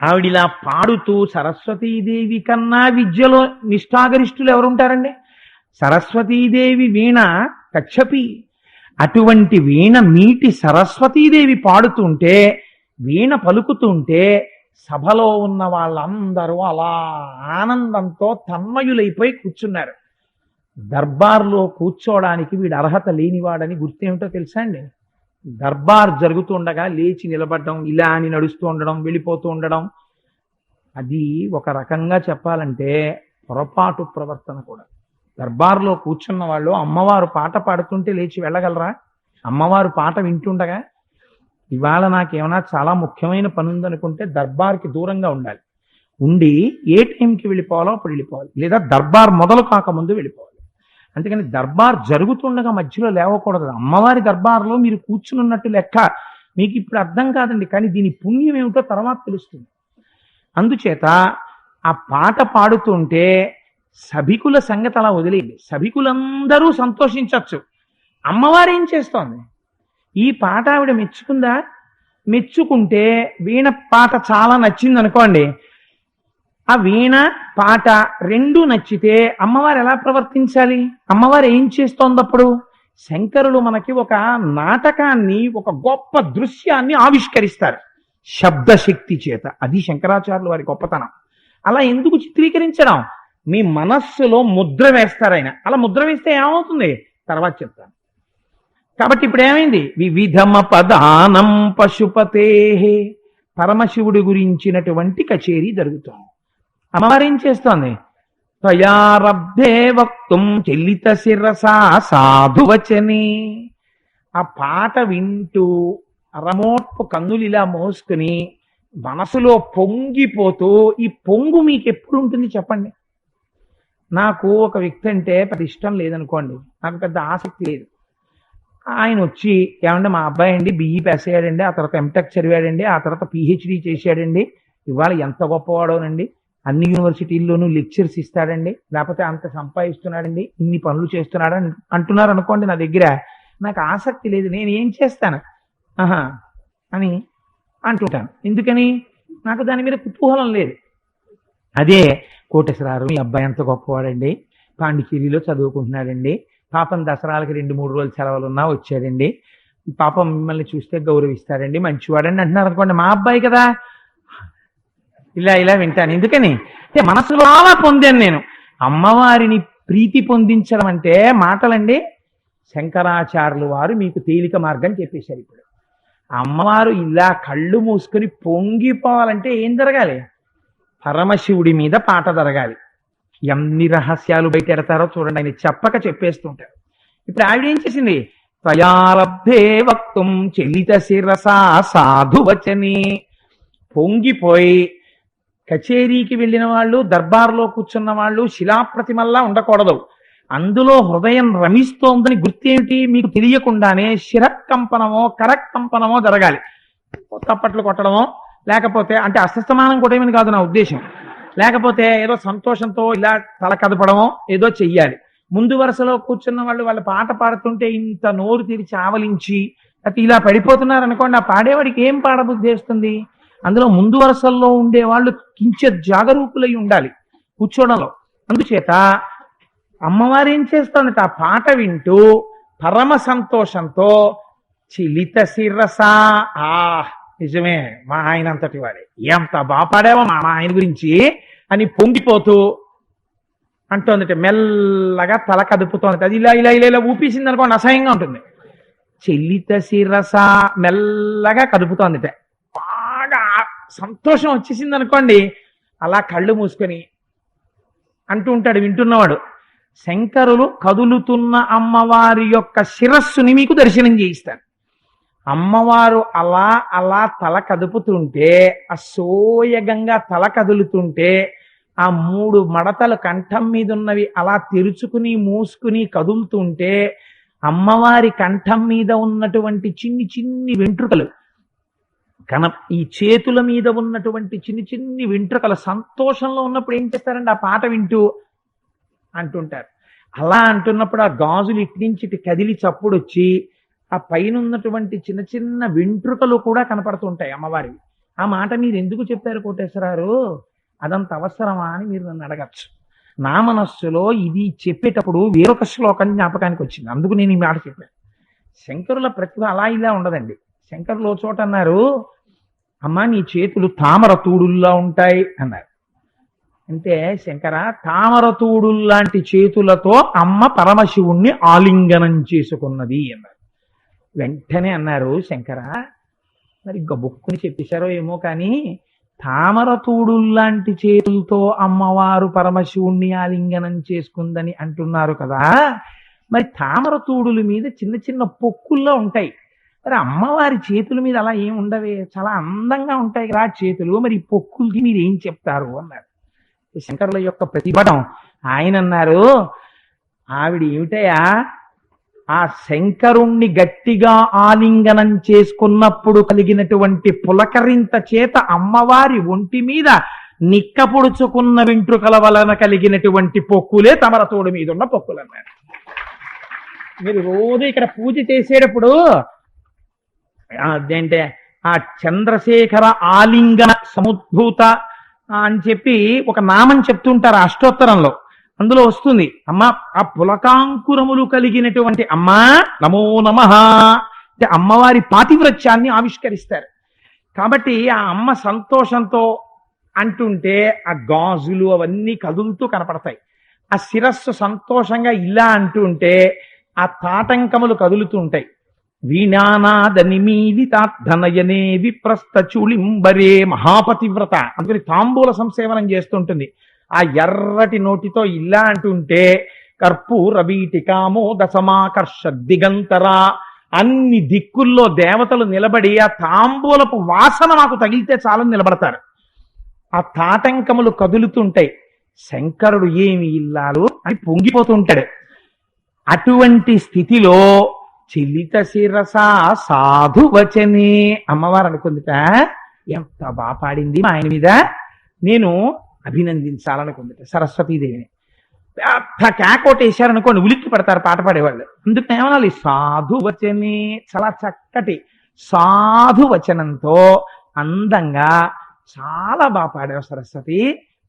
ఆవిడిలా పాడుతూ, సరస్వతీదేవి కన్నా విద్యలో నిష్ఠాగరిష్ఠులు ఎవరుంటారండి? సరస్వతీదేవి వీణ కచ్చపి. అటువంటి వీణ మీటి సరస్వతీదేవి పాడుతుంటే, వీణ పలుకుతుంటే సభలో ఉన్న వాళ్ళందరూ అలా ఆనందంతో తన్మయులైపోయి కూర్చున్నారు. దర్బార్లో కూర్చోవడానికి వీడు అర్హత లేనివాడని గుర్తేమిటో తెలుసా అండి? దర్బార్ జరుగుతుండగా లేచి నిలబడడం, ఇలా అని నడుస్తూ ఉండడం, వెళ్ళిపోతూ ఉండడం, అది ఒక రకంగా చెప్పాలంటే పొరపాటు ప్రవర్తన కూడా. దర్బార్లో కూర్చున్న వాళ్ళు అమ్మవారు పాట పాడుతుంటే లేచి వెళ్ళగలరా? అమ్మవారు పాట వింటుండగా ఇవాళ నాకేమైనా చాలా ముఖ్యమైన పని ఉందనుకుంటే దర్బార్కి దూరంగా ఉండాలి. ఉండి ఏ టైంకి వెళ్ళిపోవాలో అప్పుడు వెళ్ళిపోవాలి, లేదా దర్బార్ మొదలు కాకముందు వెళ్ళిపోవాలి. అందుకని దర్బార్ జరుగుతుండగా మధ్యలో లేవకూడదు. అమ్మవారి దర్బార్లో మీరు కూర్చున్నట్టు లెక్క. మీకు ఇప్పుడు అర్థం కాదండి, కానీ దీని పుణ్యం ఏమిటో తర్వాత తెలుస్తుంది. అందుచేత ఆ పాట పాడుతుంటే సభికుల సంగతి అలా వదిలేయండి, సభికులందరూ సంతోషించవచ్చు. అమ్మవారు ఏం చేస్తోంది? ఈ పాట ఆవిడ మెచ్చుకుందా? మెచ్చుకుంటే వీణ పాట చాలా నచ్చింది అనుకోండి, ఆ వీణ పాట రెండూ నచ్చితే అమ్మవారు ఎలా ప్రవర్తించాలి? అమ్మవారు ఏం చేస్తోందప్పుడు? శంకరులు మనకి ఒక నాటకాన్ని, ఒక గొప్ప దృశ్యాన్ని ఆవిష్కరిస్తారు శబ్దశక్తి చేత. అది శంకరాచార్యులు వారి గొప్పతనం. అలా ఎందుకు చిత్రీకరించడం? మీ మనస్సులో ముద్ర వేస్తారు ఆయన. అలా ముద్ర వేస్తే ఏమవుతుంది తర్వాత చెప్తాను. కాబట్టి ఇప్పుడు ఏమైంది? వివిధమ పదానం పశుపతే. పరమశివుడి గురించినటువంటి కచేరీ జరుగుతోంది. అమ్మవారు ఏం చేస్తోంది? త్వయారబ్ధే వక్తుం చెల్లిత శిరసా సాధువచని. ఆ పాట వింటూ రమోట్పు కన్నులు ఇలా మోసుకుని మనసులో పొంగిపోతూ, ఈ పొంగు మీకు ఎప్పుడు ఉంటుంది చెప్పండి. నాకు ఒక వ్యక్తి అంటే పెద్ద ఇష్టం లేదనుకోండి, నాకు పెద్ద ఆసక్తి లేదు. ఆయన వచ్చి, ఏమంటే మా అబ్బాయి అండి బిఈ పాస్ అయ్యాడండి, ఆ తర్వాత ఎంటెక్ చదివాడండి, ఆ తర్వాత పిహెచ్డి చేశాడండి, ఇవాళ ఎంత గొప్పవాడోనండి, అన్ని యూనివర్సిటీల్లోనూ లెక్చర్స్ ఇస్తాడండి, లేకపోతే అంత సంపాదిస్తున్నాడండి, ఇన్ని పనులు చేస్తున్నాడు అంటున్నారు అనుకోండి నా దగ్గర. నాకు ఆసక్తి లేదు, నేను ఏం చేస్తాను ఆహా అని అంటుంటాను. ఎందుకని? నాకు దాని మీద కుతూహలం లేదు. అదే కోటేశ్వరారు మీ అబ్బాయి ఎంత గొప్పవాడండి, పాండిచేరిలో చదువుకుంటున్నాడండి, పాపం దసరాలకి 2-3 రోజులు సెలవులు ఉన్నా వచ్చాడండి, పాపం మిమ్మల్ని చూస్తే గౌరవిస్తాడండి, మంచివాడండి అంటున్నారు అనుకోండి, మా అబ్బాయి కదా, ఇలా ఇలా వింటాను. ఎందుకని అంటే మనసులో అలా పొందాను నేను. అమ్మవారిని ప్రీతి పొందించడం అంటే మాటలండి. శంకరాచార్యులు వారు మీకు తేలిక మార్గం చెప్పేశారు. ఇప్పుడు అమ్మవారు ఇలా కళ్ళు మూసుకొని పొంగిపోవాలంటే ఏం జరగాలి? పరమశివుడి మీద పాట జరగాలి. ఎన్ని రహస్యాలు బయట ఎడతారో చూడండి, ఆయన చెప్పక చెప్పేస్తుంటారు. ఇప్పుడు ఆవిడ ఏం చేసింది? త్వయాలబ్ధే వక్తుం చలిత శిరసా సాధువచని. పొంగిపోయి, కచేరీకి వెళ్ళిన వాళ్ళు, దర్బార్లో కూర్చున్న వాళ్ళు శిలాప్రతిమల్లా ఉండకూడదు, అందులో హృదయం రమిస్తోందని గుర్తేమిటి? మీకు తెలియకుండానే శిరకంపనమో కరకంపనమో జరగాలి. తప్పట్లు కొట్టడమో, లేకపోతే అంటే అస్తమానం కొట్టేమని కాదు నా ఉద్దేశం, లేకపోతే ఏదో సంతోషంతో ఇలా తల కదపడమో ఏదో చెయ్యాలి. ముందు వరుసలో కూర్చున్న వాళ్ళు వాళ్ళ పాట పాడుతుంటే ఇంత నోరు తెరిచి ఆవలించి అది ఇలా పడిపోతున్నారు అనుకోండి, ఆ పాడేవాడికి ఏం పాడబుద్ధి చేస్తుంది? అందులో ముందు వరుసల్లో ఉండే వాళ్ళు కించెత్ జాగరూకులై ఉండాలి కూర్చోవడంలో. అందుచేత అమ్మవారు ఏం చేస్తోందట, ఆ పాట వింటూ పరమ సంతోషంతో చిలిత శిరస, నిజమే మా ఆయన అంతటి వాడే, ఎంత బాగా పాడావో మా ఆయన గురించి అని పొంగిపోతూ అంటోందట. మెల్లగా తల కదుపుతోంది, అది ఇలా ఇలా ఇలా ఇలా ఊపేసింది అనుకోండి అసహ్యంగా ఉంటుంది. చెల్లిత శిరస మెల్లగా కదుపుతోందిట. బాగా సంతోషం వచ్చేసింది అనుకోండి, అలా కళ్ళు మూసుకొని అంటూ ఉంటాడు వింటున్నవాడు. శంకరులు కదులుతున్న అమ్మవారి యొక్క శిరస్సుని మీకు దర్శనం చేయిస్తారు. అమ్మవారు అలా అలా తల కదుపుతుంటే, అసోయగంగా తల కదులుతుంటే, ఆ 3 మడతలు కంఠం మీద ఉన్నవి అలా తెరుచుకుని మూసుకుని కదులుతుంటే, అమ్మవారి కంఠం మీద ఉన్నటువంటి చిన్ని చిన్ని వెంట్రుకలు, ఈ చేతుల మీద ఉన్నటువంటి చిన్ని చిన్ని వెంట్రుకలు సంతోషంలో ఉన్నప్పుడు ఏం చేస్తారండి? ఆ పాట వింటూ అంటుంటారు. అలా అంటున్నప్పుడు ఆ గాజులు ఇటు నుంచి ఇటు కదిలి చప్పుడు వచ్చి ఆ పైన ఉన్నటువంటి చిన్న చిన్న వెంట్రుకలు కూడా కనపడుతుంటాయి అమ్మవారివి. ఆ మాట మీరు ఎందుకు చెప్పారు కోటేశ్వరారు? అదంత అవసరమా అని మీరు నన్ను అడగచ్చు. నా మనస్సులో ఇది చెప్పేటప్పుడు వేరొక శ్లోకం జ్ఞాపకానికి వచ్చింది, అందుకు నేను ఈ మాట చెప్పాను. శంకరుల ప్రతిభ అలా ఇలా ఉండదండి. శంకరులు ఓ చోట అన్నారు, అమ్మా నీ చేతులు తామర తూడుల్లా ఉంటాయి అన్నారు. అంటే శంకర, తామర తూడుల్లాంటి చేతులతో అమ్మ పరమశివుణ్ణి ఆలింగనం చేసుకున్నది అన్నారు. వెంటనే అన్నారు శంకర, మరి గబుక్కుని చెప్పేశారో ఏమో కానీ, తామర తూడుల్లాంటి చేతులతో అమ్మవారు పరమశివుణ్ణి ఆలింగనం చేసుకుందని అంటున్నారు కదా, మరి తామర తూడుల మీద చిన్న చిన్న పొక్కుల్లో ఉంటాయి, మరి అమ్మవారి చేతుల మీద అలా ఏం ఉండవే, చాలా అందంగా ఉంటాయి కదా చేతులు, మరి ఈ పొక్కులకి మీరు ఏం చెప్తారు అన్నారు. శంకరుల యొక్క ప్రతిభటం. ఆయన అన్నారు, ఆవిడ ఏమిటయా, ఆ శంకరుణ్ణి గట్టిగా ఆలింగనం చేసుకున్నప్పుడు కలిగినటువంటి పులకరింత చేత అమ్మవారి ఒంటి మీద నిక్కపొడుచుకున్న వెంట్రుకల వలన కలిగినటువంటి పొక్కులే తమరతోడు మీద ఉన్న పొక్కులు అన్నారు. మీరు రోజు ఇక్కడ పూజ చేసేటప్పుడు అదేంటే ఆ చంద్రశేఖర ఆలింగన సముద్భూత అని చెప్పి ఒక నామం చెప్తుంటారు అష్టోత్తరంలో, అందులో వస్తుంది అమ్మ ఆ పులకాంకురములు కలిగినటువంటి అమ్మా నమో నమః అంటే అమ్మవారి పాతివ్రత్యాన్ని ఆవిష్కరిస్తారు. కాబట్టి ఆ అమ్మ సంతోషంతో అంటుంటే ఆ గాజులు అవన్నీ కదులుతూ కనపడతాయి. ఆ శిరస్సు సంతోషంగా ఇలా అంటుంటే ఆ తాటంకములు కదులుతూ ఉంటాయి. వీణానాద నిమీలితార్థనయనే విప్రస్థ చూళింబరే మహాపతివ్రత అందుకని తాంబూల సంసేవనం చేస్తుంటుంది. ఆ ఎర్రటి నోటితో ఇలా అంటుంటే కర్పూర వీటికామో దశమాకర్ష దిగంతరా అన్ని దిక్కుల్లో దేవతలు నిలబడి ఆ తాంబూలపు వాసన నాకు తగిలితే చాలని నిలబడతారు. ఆ తాటంకములు కదులుతుంటాయి. శంకరుడు ఏమి ఇల్లాలు అని పొంగిపోతుంటాడు. అటువంటి స్థితిలో చిలిత శిరస సాధు వచనే అమ్మవారు అనుకుందిట, ఎంత బాగా పాడింది మా ఆయన మీద, నేను అభినందించాలనుకుందిట సరస్వతీదేవిని. పెద్ద కేకోటేశారనుకోండి ఉలిక్కి పడతారు పాట పాడేవాళ్ళు. అందుకు ఏమనాలి, సాధు వచనే, చాలా చక్కటి సాధు వచనంతో అందంగా చాలా బాగా పాడావు సరస్వతి,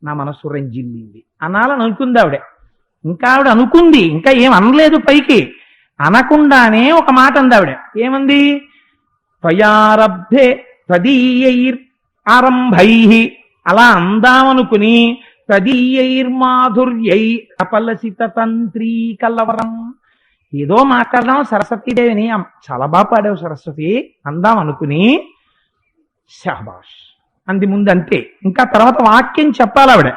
నా మనసు రంజిల్లింది అనాలని అనుకుంది ఆవిడ. ఇంకా ఆవిడ అనుకుంది, ఇంకా ఏం అనలేదు పైకి. అనకుండానే ఒక మాట అంది ఆవిడ. ఏమంది? త్వయారబ్ధే తదీయైర్ ఆరంభై, అలా అందామనుకుని తదీయైర్మాధుర్యై అపలసిత తంత్రీ కలవరం, ఏదో మాట్లాడదాం సరస్వతీదేవిని, చాలా బాగా పాడావు సరస్వతి అందాం అనుకుని షహబాష్ అంది ముందు, అంతే. ఇంకా తర్వాత వాక్యం చెప్పాలి ఆవిడ.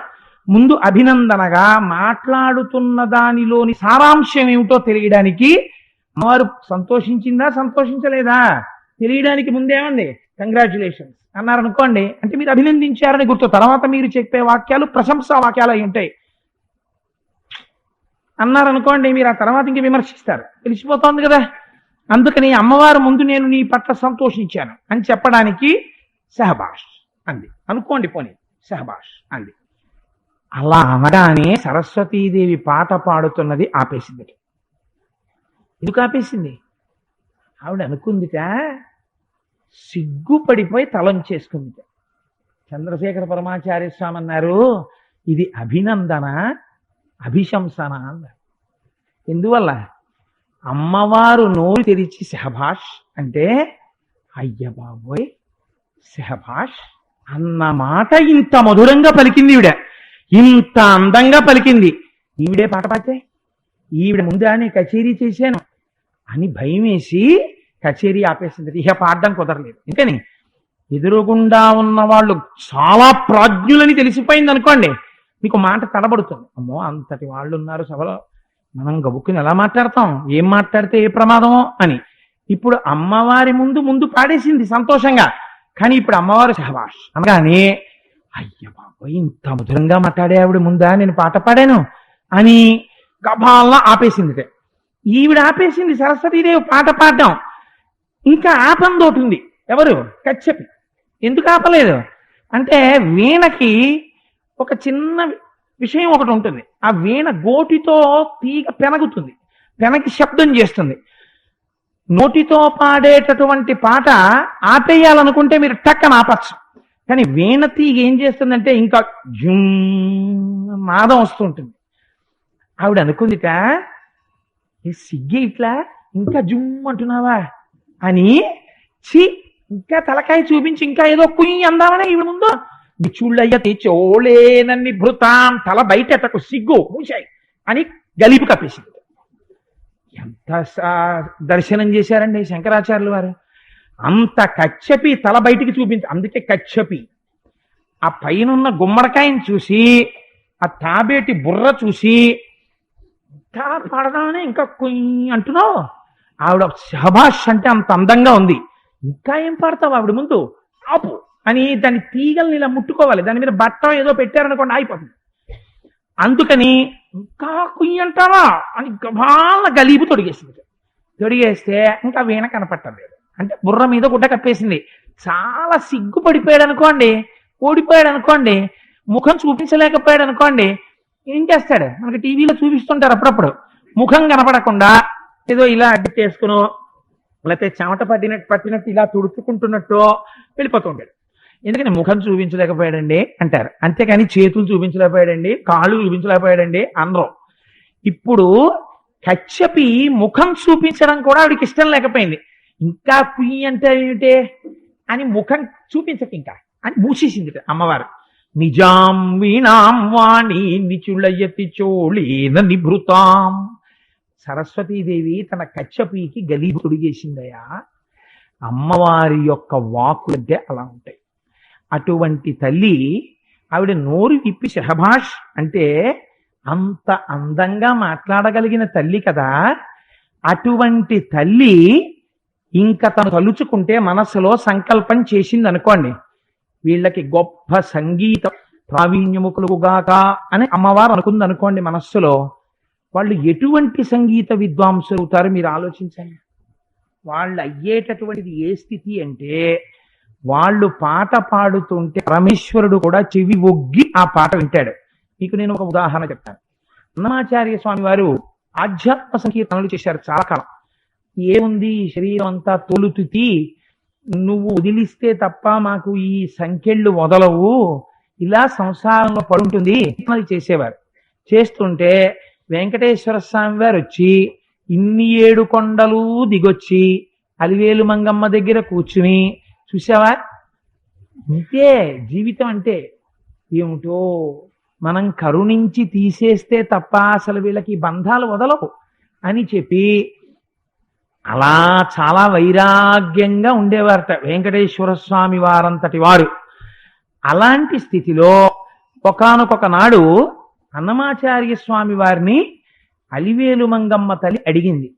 ముందు అభినందనగా మాట్లాడుతున్న దానిలోని సారాంశం ఏమిటో తెలియడానికి, అమ్మవారు సంతోషించిందా సంతోషించలేదా తెలియడానికి ముందేమంది కంగ్రాచులేషన్స్ అన్నారనుకోండి, అంటే మీరు అభినందించారని గుర్తు. తర్వాత మీరు చెప్పే వాక్యాలు ప్రశంసా వాక్యాలు అయి ఉంటాయి. అన్నారనుకోండి, మీరు ఆ తర్వాత ఇంక విమర్శిస్తారు, తెలిసిపోతోంది కదా. అందుకని అమ్మవారు ముందు నేను నీ పట్ల సంతోషించాను అని చెప్పడానికి సహబాష్ అంది అనుకోండి, పోనీ సహబాష్ అంది. అలా అనగానే సరస్వతీదేవి పాట పాడుతున్నది ఆపేసింది. ఎందుకు ఆపేసింది? ఆవిడ అనుకుందిట, సిగ్గుపడిపోయి తలంచేసుకుందిట. చంద్రశేఖర పరమాచార్య స్వామి అన్నారు, ఇది అభినందన అభిశంసన అన్నారు. ఎందువల్ల? అమ్మవారు నోరు తెరిచి సెహబాష్ అంటే, అయ్య బాబోయ్ సెహబాష్ అన్న మాట ఇంత మధురంగా పలికింది ఈవిడ, ఇంత అందంగా పలికింది. ఈవిడే పాట పాడితే, ఈవిడ ముందా నీ కచేరీ చేశాను అని భయం వేసి కచేరీ ఆపేసింది. ఇక పాడడం కుదరలేదు. ఎందుకని? ఎదురుగుండా ఉన్న వాళ్ళు చాలా ప్రాజ్ఞులని తెలిసిపోయింది అనుకోండి, మీకు మాట తడబడుతుంది. అమ్మో అంతటి వాళ్ళు ఉన్నారు సభలో, మనం గబుక్కుని ఎలా మాట్లాడతాం, ఏం మాట్లాడితే ఏ ప్రమాదమో అని. ఇప్పుడు అమ్మవారి ముందు పాడేసింది సంతోషంగా. కానీ ఇప్పుడు అమ్మవారు సహవాష్ అనగానే, అయ్య బాబోయ్ ఇంత మధురంగా మాట్లాడే ఆవిడ ముందా నేను పాట పాడాను అని గబాల్లా ఆపేసింది. ఈవిడ ఆపేసింది సరస్వతీదేవి పాట పాడడం. ఇంకా ఆపందోటి ఉంది. ఎవరు? కశ్యపి. ఎందుకు ఆపలేదు అంటే, వీణకి ఒక చిన్న విషయం ఒకటి ఉంటుంది. ఆ వీణ గోటితో తీగ పెనగుతుంది, పెనకి శబ్దం చేస్తుంది. నోటితో పాడేటటువంటి పాట ఆపేయాలనుకుంటే మీరు టక్కన ఆపచ్చు. కానీ వీణ తీగ ఏం చేస్తుందంటే ఇంకా జుమ్ నాదం వస్తుంటుంది. ఆవిడ అనుకుందిట, ఈ సిగ్గే ఇట్లా ఇంకా జుమ్ అంటున్నావా అని, ఇంకా తలకాయ చూపించి ఇంకా ఏదో కుయ్యి అందామనే ఈవిడ ముందు బిచుళ్ళయ్య తెచ్చోళేనన్ని భృతాం, తల బయటకు సిగ్గు మూసాయి అని గలీపు కప్పేసింది. ఎంత దర్శనం చేశారండి శంకరాచార్యులు వారు. అంత కశ్యపి తల బయటికి చూపించి, అందుకే కశ్యపి. ఆ పైనున్న గుమ్మడికాయని చూసి, ఆ తాబేటి బుర్ర చూసి, ఇంకా పడదామని ఇంకా కుయ్యి అంటున్నావు. ఆవిడ శహబాష్ అంటే అంత అందంగా ఉంది, ఇంకా ఏం పాడతావు ఆవిడ ముందు, ఆపు అని దాని తీగల్ని ఇలా ముట్టుకోవాలి. దాని మీద బట్ట ఏదో పెట్టారనుకోండి ఆగిపోతుంది. అందుకని ఇంకా కుయ్యి అంటావా అని గబాల గలీబు తొడిగేసింది. తొడిగేస్తే ఇంకా వీణ కనపట్టలేదు. అంటే బుర్ర మీద గుడ్డ కప్పేసింది. చాలా సిగ్గుపడిపోయాడు అనుకోండి, ఓడిపోయాడు అనుకోండి, ముఖం చూపించలేకపోయాడు అనుకోండి, ఏం చేస్తాడు? మనకి టీవీలో చూపిస్తుంటారు అప్పుడప్పుడు, ముఖం కనపడకుండా ఏదో ఇలా అడ్డేసుకునో లేకపోతే చెమట పట్టినట్టు ఇలా తుడుచుకుంటున్నట్టు వెళ్ళిపోతూ ఉంటాడు. ఎందుకని? ముఖం చూపించలేకపోయాడండి అంటారు, అంతేకాని చేతులు చూపించలేకపోయాడండి, కాళ్ళు చూపించలేకపోయాడండి అనరు. ఇప్పుడు కశ్యపి ముఖం చూపించడం కూడా ఆవిడికి ఇష్టం లేకపోయింది. ఇంకా కుయ్యి అంటే ఏమిటే అని ముఖం చూపించక ఇంకా అని మూసేసింది అమ్మవారు. నిజాం వీణాం వాణి నిచుళయతి చోళేన నిభృతాం. సరస్వతీదేవి తన కశ్యపికి గలీబు తొడిగేసిందయా. అమ్మవారి యొక్క వాక్కులంటే అలా ఉంటాయి. అటువంటి తల్లి ఆవిడ నోరు విప్పి శహబాష్ అంటే అంత అందంగా మాట్లాడగలిగిన తల్లి కదా. అటువంటి తల్లి ఇంకా తను తలుచుకుంటే మనస్సులో సంకల్పం చేసింది అనుకోండి, వీళ్ళకి గొప్ప సంగీత ప్రావీణ్యము కలుగుగాక అని అమ్మవారు అనుకుంది అనుకోండి మనస్సులో, వాళ్ళు ఎటువంటి సంగీత విద్వాంసులు అవుతారు మీరు ఆలోచించండి. వాళ్ళు అయ్యేటటువంటిది ఏ స్థితి అంటే, వాళ్ళు పాట పాడుతుంటే పరమేశ్వరుడు కూడా చెవి ఒగ్గి ఆ పాట వింటాడు. మీకు నేను ఒక ఉదాహరణ చెప్తాను. అన్నమాచార్య స్వామి వారు ఆధ్యాత్మ సంకీర్తనలు చేశారు చాలా కాలం. ఏముంది, శరీరం అంతా తోలుతుతి, నువ్వు వదిలిస్తే తప్ప మాకు ఈ సంఖ్యళ్ళు వదలవు, ఇలా సంసారంలో పడుంటుంది అది చేసేవారు. చేస్తుంటే వెంకటేశ్వర స్వామి వారు వచ్చి ఇన్ని 7 కొండలు దిగొచ్చి అలివేలు మంగమ్మ దగ్గర కూర్చుని, చూసావా ఇంతే జీవితం అంటే ఏమిటో, మనం కరుణించి తీసేస్తే తప్ప అసలు వీళ్ళకి బంధాలు వదలవు అని చెప్పి అలా చాలా వైరాగ్యంగా ఉండేవారట వెంకటేశ్వర స్వామి వారంతటి వారు. అలాంటి స్థితిలో ఒకానొక నాడు అన్నమాచార్య స్వామి వారిని అలివేలు మంగమ్మ తల్లి అడిగింది,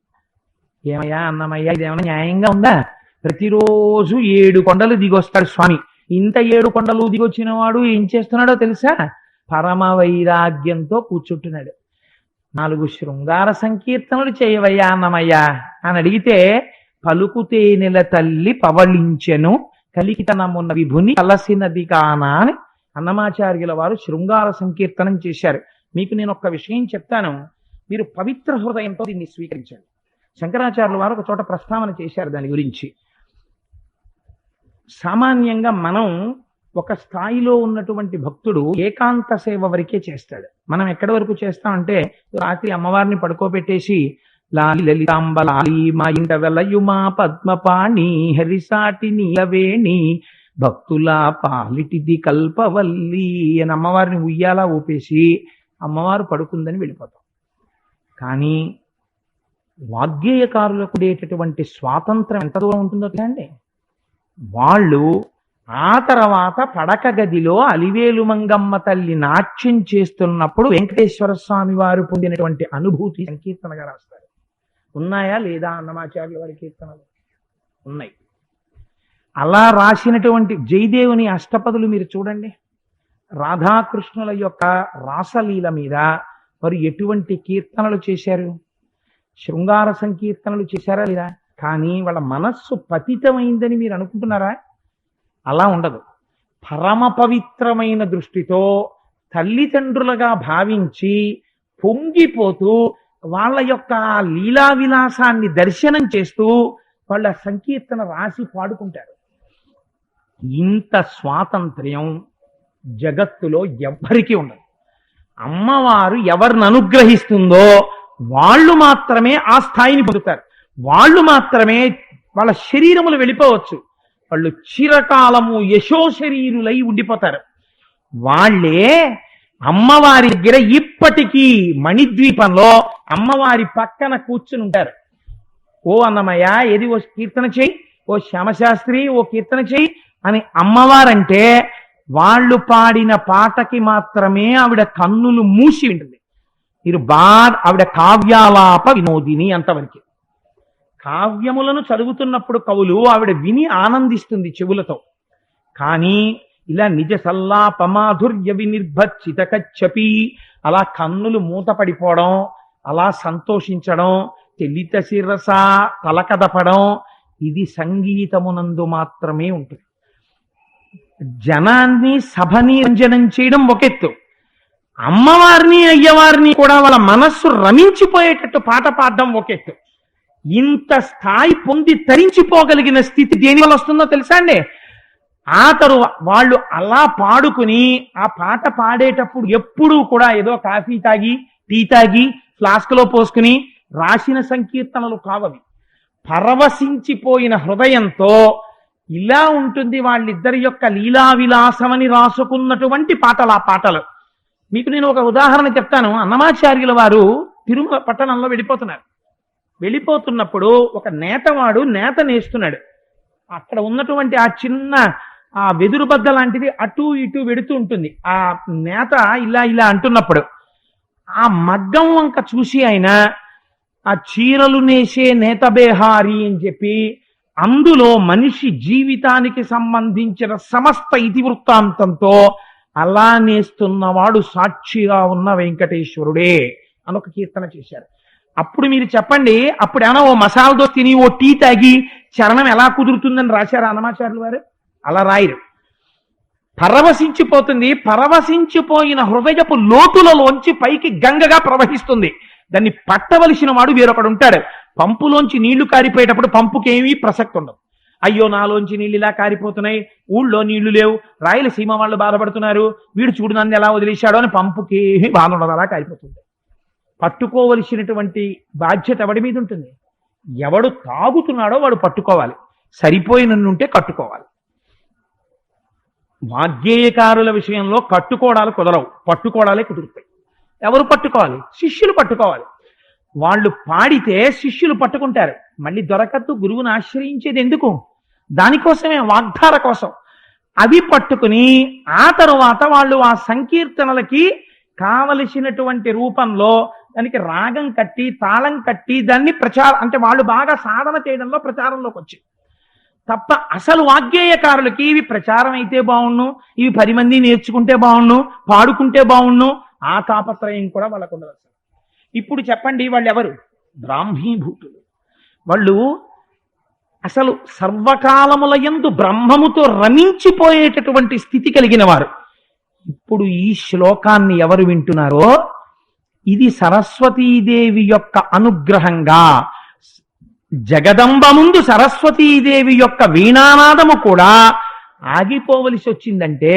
ఏమయ్యా అన్నమయ్య, ఇదేమైనా న్యాయంగా ఉందా? ప్రతిరోజు 7 కొండలు దిగొస్తాడు స్వామి, ఇంత 7 కొండలు దిగొచ్చిన వాడు ఏం చేస్తున్నాడో తెలుసా? పరమ వైరాగ్యంతో కూర్చుంటున్నాడు. 4 శృంగార సంకీర్తనలు చేయవయ్యా అన్నమయ్యా అని అడిగితే, పలుకుతే నెల తల్లి పవళించెను కలికితనమున్న విభుని కలసినది కానా అని అన్నమాచార్యుల వారు శృంగార సంకీర్తనం చేశారు. మీకు నేను ఒక్క విషయం చెప్తాను, మీరు పవిత్ర హృదయంతో దీన్ని స్వీకరించండి. శంకరాచార్యుల వారు ఒక చోట ప్రస్తావన చేశారు దాని గురించి. సామాన్యంగా మనం ఒక స్థాయిలో ఉన్నటువంటి భక్తుడు ఏకాంత సేవ వరకే చేస్తాడు. మనం ఎక్కడి వరకు చేస్తామంటే, రాత్రి అమ్మవారిని పడుకోబెట్టేసి లాలి లలితాంబ లాలి మా ఇంట వెలయుమా పద్మపాణి హరిసాటి నీలవేణి భక్తుల పాలిటిది కల్పవల్లి అని అమ్మవారిని ఉయ్యాలా ఊపేసి అమ్మవారు పడుకుందని వెళ్ళిపోతాం. కానీ వాగ్గేయకారులకు ఉండేటటువంటి స్వాతంత్రం ఎంత దూరం ఉంటుందో అండి. వాళ్ళు ఆ తర్వాత పడక గదిలో అలివేలు మంగమ్మ తల్లి నాట్యం చేస్తున్నప్పుడు వెంకటేశ్వర స్వామి వారు పొందినటువంటి అనుభూతి సంకీర్తనగా రాస్తారు. ఉన్నాయా లేదా అన్నమాచార్యుల వారి కీర్తనలు? ఉన్నాయి. అలా రాసినటువంటి జయదేవుని అష్టపదులు మీరు చూడండి. రాధాకృష్ణుల యొక్క రాసలీల మీద వారు ఎటువంటి కీర్తనలు చేశారు? శృంగార సంకీర్తనలు చేశారా లేదా? కానీ వాళ్ళ మనస్సు పతితమైందని మీరు అనుకుంటున్నారా? అలా ఉండదు. పరమ పవిత్రమైన దృష్టితో తల్లిదండ్రులుగా భావించి పొంగిపోతూ వాళ్ళ యొక్క లీలా విలాసాన్ని దర్శనం చేస్తూ వాళ్ళ సంకీర్తన రాసి పాడుకుంటారు. ఇంత స్వాతంత్ర్యం జగత్తులో ఎవ్వరికీ ఉండదు. అమ్మవారు ఎవరిని అనుగ్రహిస్తుందో వాళ్ళు మాత్రమే ఆ స్థాయిని పొందుతారు. వాళ్ళు మాత్రమే వాళ్ళ శరీరములు వెళ్ళిపోవచ్చు. వాళ్ళు చిరకాలము యశో శరీరులై ఉండిపోతారు. వాళ్ళే అమ్మవారి దగ్గర ఇప్పటికీ మణిద్వీపంలో అమ్మవారి పక్కన కూర్చుని ఉంటారు. ఓ అన్నమయ్య, ఏది ఓ కీర్తన చెయ్యి, ఓ శ్యామశాస్త్రి ఓ కీర్తన చెయ్యి అని అమ్మవారంటే వాళ్ళు పాడిన పాటకి మాత్రమే ఆవిడ కన్నులు మూసి ఉంటుంది. మీరు ఆవిడ కావ్యాలాప వినోదిని అంతవరకు. కావ్యములను చదువుతున్నప్పుడు కవులు ఆవిడ విని ఆనందిస్తుంది చెవులతో. కానీ ఇలా నిజ సల్లాప మాధుర్య వినిర్భచ్చిత కచ్చపి అలా కన్నులు మూత పడిపోవడం, అలా సంతోషించడం, తెలిత శిరస తలకదపడం, ఇది సంగీతమునందు మాత్రమే ఉంటుంది. జనాన్ని సభని రంజనం చేయడం ఒకెత్తు, అమ్మవారిని అయ్యవారిని కూడా వాళ్ళ మనస్సు రమించిపోయేటట్టు పాట పాడడం ఒకెత్తు. ఇంత స్థాయి పొంది తరించిపోగలిగిన స్థితి దేని వల్ల వస్తుందో తెలుసా అండి? ఆ తరువాత వాళ్ళు అలా పాడుకుని ఆ పాట పాడేటప్పుడు ఎప్పుడూ కూడా ఏదో కాఫీ తాగి టీ తాగి ఫ్లాస్క్లో పోసుకుని రాసిన సంకీర్తనలు కావవి. పరవశించిపోయిన హృదయంతో ఇలా ఉంటుంది వాళ్ళిద్దరి యొక్క లీలా విలాసమని రాసుకున్నటువంటి పాటలు ఆ పాటలు. మీకు నేను ఒక ఉదాహరణ చెప్తాను. అన్నమాచార్యుల వారు తిరుమల పట్టణంలో వెళ్ళిపోతున్నప్పుడు ఒక నేతవాడు నేత నేస్తున్నాడు. అక్కడ ఉన్నటువంటి ఆ చిన్న ఆ వెదురు బద్ద లాంటిది అటు ఇటు వెడుతూ ఉంటుంది. ఆ నేత ఇలా ఇలా అంటున్నప్పుడు ఆ మగ్గం వంక చూసి ఆయన ఆ చీరలు నేసే నేత బేహారి అని చెప్పి అందులో మనిషి జీవితానికి సంబంధించిన సమస్త ఇతివృత్తాంతంతో అలా నేస్తున్నవాడు సాక్షిగా ఉన్న వెంకటేశ్వరుడే అని ఒక కీర్తన చేశారు. అప్పుడు మీరు చెప్పండి, అప్పుడు ఏమన్నా ఓ మసాలా దోశ తిని ఓ టీ తాగి చరణం ఎలా కుదురుతుందని రాశారు అన్నమాచార్యులు వారు? అలా రాయరు. పరవశించిపోతుంది. పరవశించిపోయిన హృదయపు లోతులలోంచి పైకి గంగగా ప్రవహిస్తుంది. దాన్ని పట్టవలసిన వాడు వేరొకడు ఉంటాడు. పంపులోంచి నీళ్లు కారిపోయేటప్పుడు పంపుకేమీ ప్రసక్తి ఉండదు. అయ్యో నాలోంచి నీళ్ళు ఇలా కారిపోతున్నాయి, ఊళ్ళో నీళ్లు లేవు, రాయలసీమ వాళ్ళు బాధపడుతున్నారు, వీడు చూడు నన్ను ఎలా వదిలేశాడో అని పంపుకేమీ బాధ ఉండదు, అలా కారిపోతుంది. పట్టుకోవలసినటువంటి బాధ్యత ఎవడి మీద ఉంటుంది? ఎవడు తాగుతున్నాడో వాడు పట్టుకోవాలి, సరిపోయినన్నుంటే కట్టుకోవాలి. వాగ్గేయకారుల విషయంలో కట్టుకోవడాలు కుదరవు, పట్టుకోవడాలే కుదురుతాయి. ఎవరు పట్టుకోవాలి? శిష్యులు పట్టుకోవాలి. వాళ్ళు పాడితే శిష్యులు పట్టుకుంటారు. మళ్ళీ దొరకద్దు, గురువుని ఆశ్రయించేది ఎందుకు? దానికోసమే, వాగ్ధార కోసం. అవి పట్టుకుని ఆ తరువాత వాళ్ళు ఆ సంకీర్తనలకి కావలసినటువంటి రూపంలో దానికి రాగం కట్టి తాళం కట్టి దాన్ని ప్రచారం, అంటే వాళ్ళు బాగా సాధన చేయడంలో ప్రచారంలోకి వచ్చి తప్ప అసలు వాగ్గేయకారులకి ఇవి ప్రచారం అయితే బాగుండు, ఇవి 10 మంది నేర్చుకుంటే బాగుండు, పాడుకుంటే బాగుండు, ఆ తాపత్రయం కూడా వాళ్ళకు ఉండదు. ఇప్పుడు చెప్పండి, వాళ్ళు ఎవరు? బ్రాహ్మీభూతులు. వాళ్ళు అసలు సర్వకాలముల యందు బ్రహ్మముతో రమించిపోయేటటువంటి స్థితి కలిగిన వారు. ఇప్పుడు ఈ శ్లోకాన్ని ఎవరు వింటున్నారో ఇది సరస్వతీదేవి యొక్క అనుగ్రహంగా, జగదంబ ముందు సరస్వతీదేవి యొక్క వీణానాదము కూడా ఆగిపోవలసి వచ్చిందంటే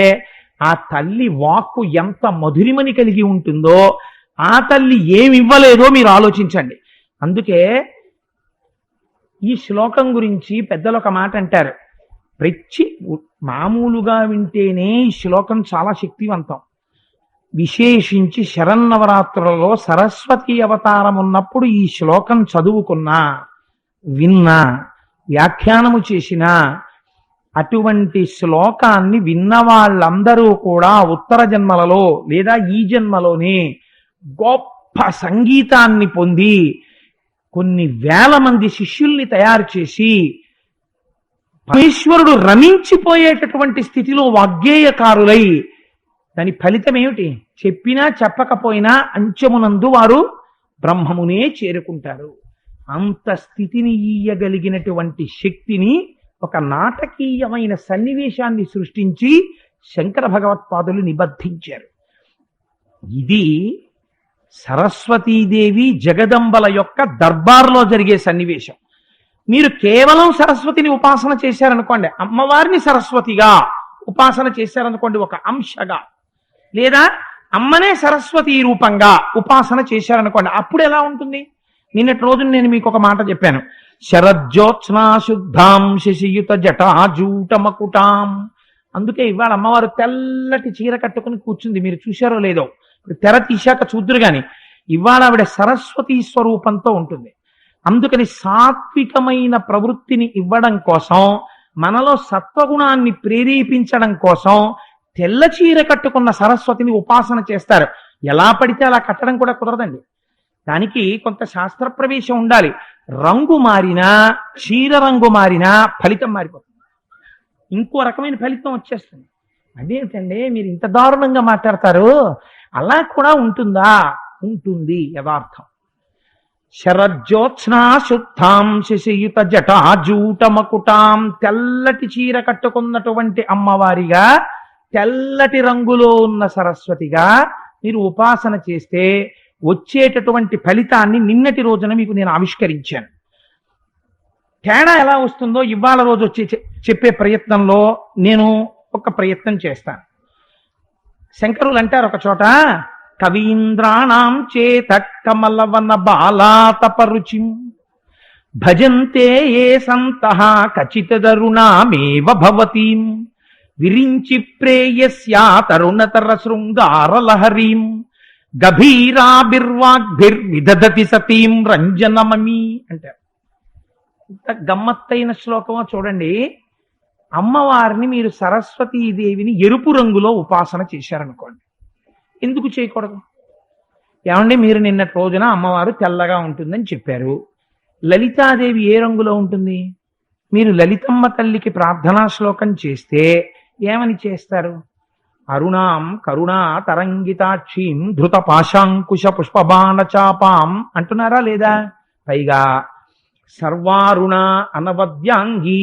ఆ తల్లి వాక్కు ఎంత మధురిమని కలిగి ఉంటుందో, ఆ తల్లి ఏమివ్వలేదో మీరు ఆలోచించండి. అందుకే ఈ శ్లోకం గురించి పెద్దలు ఒక మాట అంటారు, మామూలుగా వింటేనే ఈ శ్లోకం చాలా శక్తివంతం. విశేషించి శరన్నవరాత్రులలో సరస్వతి అవతారం ఉన్నప్పుడు ఈ శ్లోకం చదువుకున్నా, విన్నా, వ్యాఖ్యానము చేసినా, అటువంటి శ్లోకాన్ని విన్న వాళ్ళందరూ కూడా ఉత్తర జన్మలలో లేదా ఈ జన్మలోనే గొప్ప సంగీతాన్ని పొంది కొన్ని వేల మంది శిష్యుల్ని తయారు చేసి పరమేశ్వరుడు రమించిపోయేటటువంటి స్థితిలో వాగ్గేయకారులై, దాని ఫలితం ఏమిటి? చెప్పినా చెప్పకపోయినా అంచెమునందు వారు బ్రహ్మమునే చేరుకుంటారు. అంత స్థితిని ఇయ్యగలిగినటువంటి శక్తిని ఒక నాటకీయమైన సన్నివేశాన్ని సృష్టించి శంకర భగవత్పాదులు నిబద్ధించారు. ఇది సరస్వతీదేవి జగదంబల యొక్క దర్బార్లో జరిగే సన్నివేశం. మీరు కేవలం సరస్వతిని ఉపాసన చేశారనుకోండి, అమ్మవారిని సరస్వతిగా ఉపాసన చేశారనుకోండి ఒక అంశగా, లేదా అమ్మనే సరస్వతి రూపంగా ఉపాసన చేశారనుకోండి, అప్పుడు ఎలా ఉంటుంది? నిన్నటి రోజు నేను మీకు ఒక మాట చెప్పాను, శరజ్యోత్స్నా శుద్ధాం శశియుత జటాజూటమకుటాం. అందుకే ఇవాళ అమ్మవారు తెల్లటి చీర కట్టుకుని కూర్చుంది, మీరు చూశారో లేదో, ఇప్పుడు తెర తీశాక చూద్దురు గాని ఇవాళ ఆవిడ సరస్వతీ స్వరూపంతో ఉంటుంది. అందుకని సాత్వికమైన ప్రవృత్తిని ఇవ్వడం కోసం, మనలో సత్వగుణాన్ని ప్రేరేపించడం కోసం తెల్ల చీర కట్టుకున్న సరస్వతిని ఉపాసన చేస్తారు. ఎలా పడితే అలా కట్టడం కూడా కుదరదండి, దానికి కొంత శాస్త్ర ప్రవేశం ఉండాలి. రంగు మారినా, చీర రంగు మారినా ఫలితం మారిపోతుంది, ఇంకో రకమైన ఫలితం వచ్చేస్తుంది. అదేంటండి మీరు ఇంత దారుణంగా మాట్లాడతారు, అలా కూడా ఉంటుందా? ఉంటుంది, యథార్థం. శరజ్యోత్స్నా శుద్ధాం శశియుత జటాజూటమకుటాం, తెల్లటి చీర కట్టుకున్నటువంటి అమ్మవారిగా, తెల్లటి రంగులో ఉన్న సరస్వతిగా మీరు ఉపాసన చేస్తే వచ్చేటటువంటి ఫలితాన్ని నిన్నటి రోజున మీకు నేను ఆవిష్కరించాను. తేడా ఎలా వస్తుందో ఇవాళ రోజు వచ్చి చెప్పే ప్రయత్నంలో నేను ఒక ప్రయత్నం చేస్తాను. శంకరులు అంటారు ఒక చోట, కవీంద్రాణం చేత కమలవన బాలాతపరుచిం భజంతే ఏ సంతః ఖచ్చితదరుణామేవ భవతీం విరించి ప్రేయస్యా తరుణతర శృంగారలహరీం గభీరాభిర్వాగ్భిర్విదధతి సతీం రంజనమమి అంటారు. ఇంత గమ్మత్తైన శ్లోకమో చూడండి. అమ్మవారిని మీరు సరస్వతీదేవిని ఎరుపు రంగులో ఉపాసన చేశారనుకోండి, ఎందుకు చేయకూడదు? ఏమండి మీరు నిన్నటి రోజున అమ్మవారు తెల్లగా ఉంటుందని చెప్పారు, లలితాదేవి ఏ రంగులో ఉంటుంది? మీరు లలితమ్మ తల్లికి ప్రార్థనా శ్లోకం చేస్తే ఏమని చేస్తారు? అరుణాం కరుణా తరంగితాక్షీం ధృత పాశాంకుశ పుష్పబాణ చాపాం అంటున్నారా లేదా? పైగా సర్వారుణ అనవద్యాంగి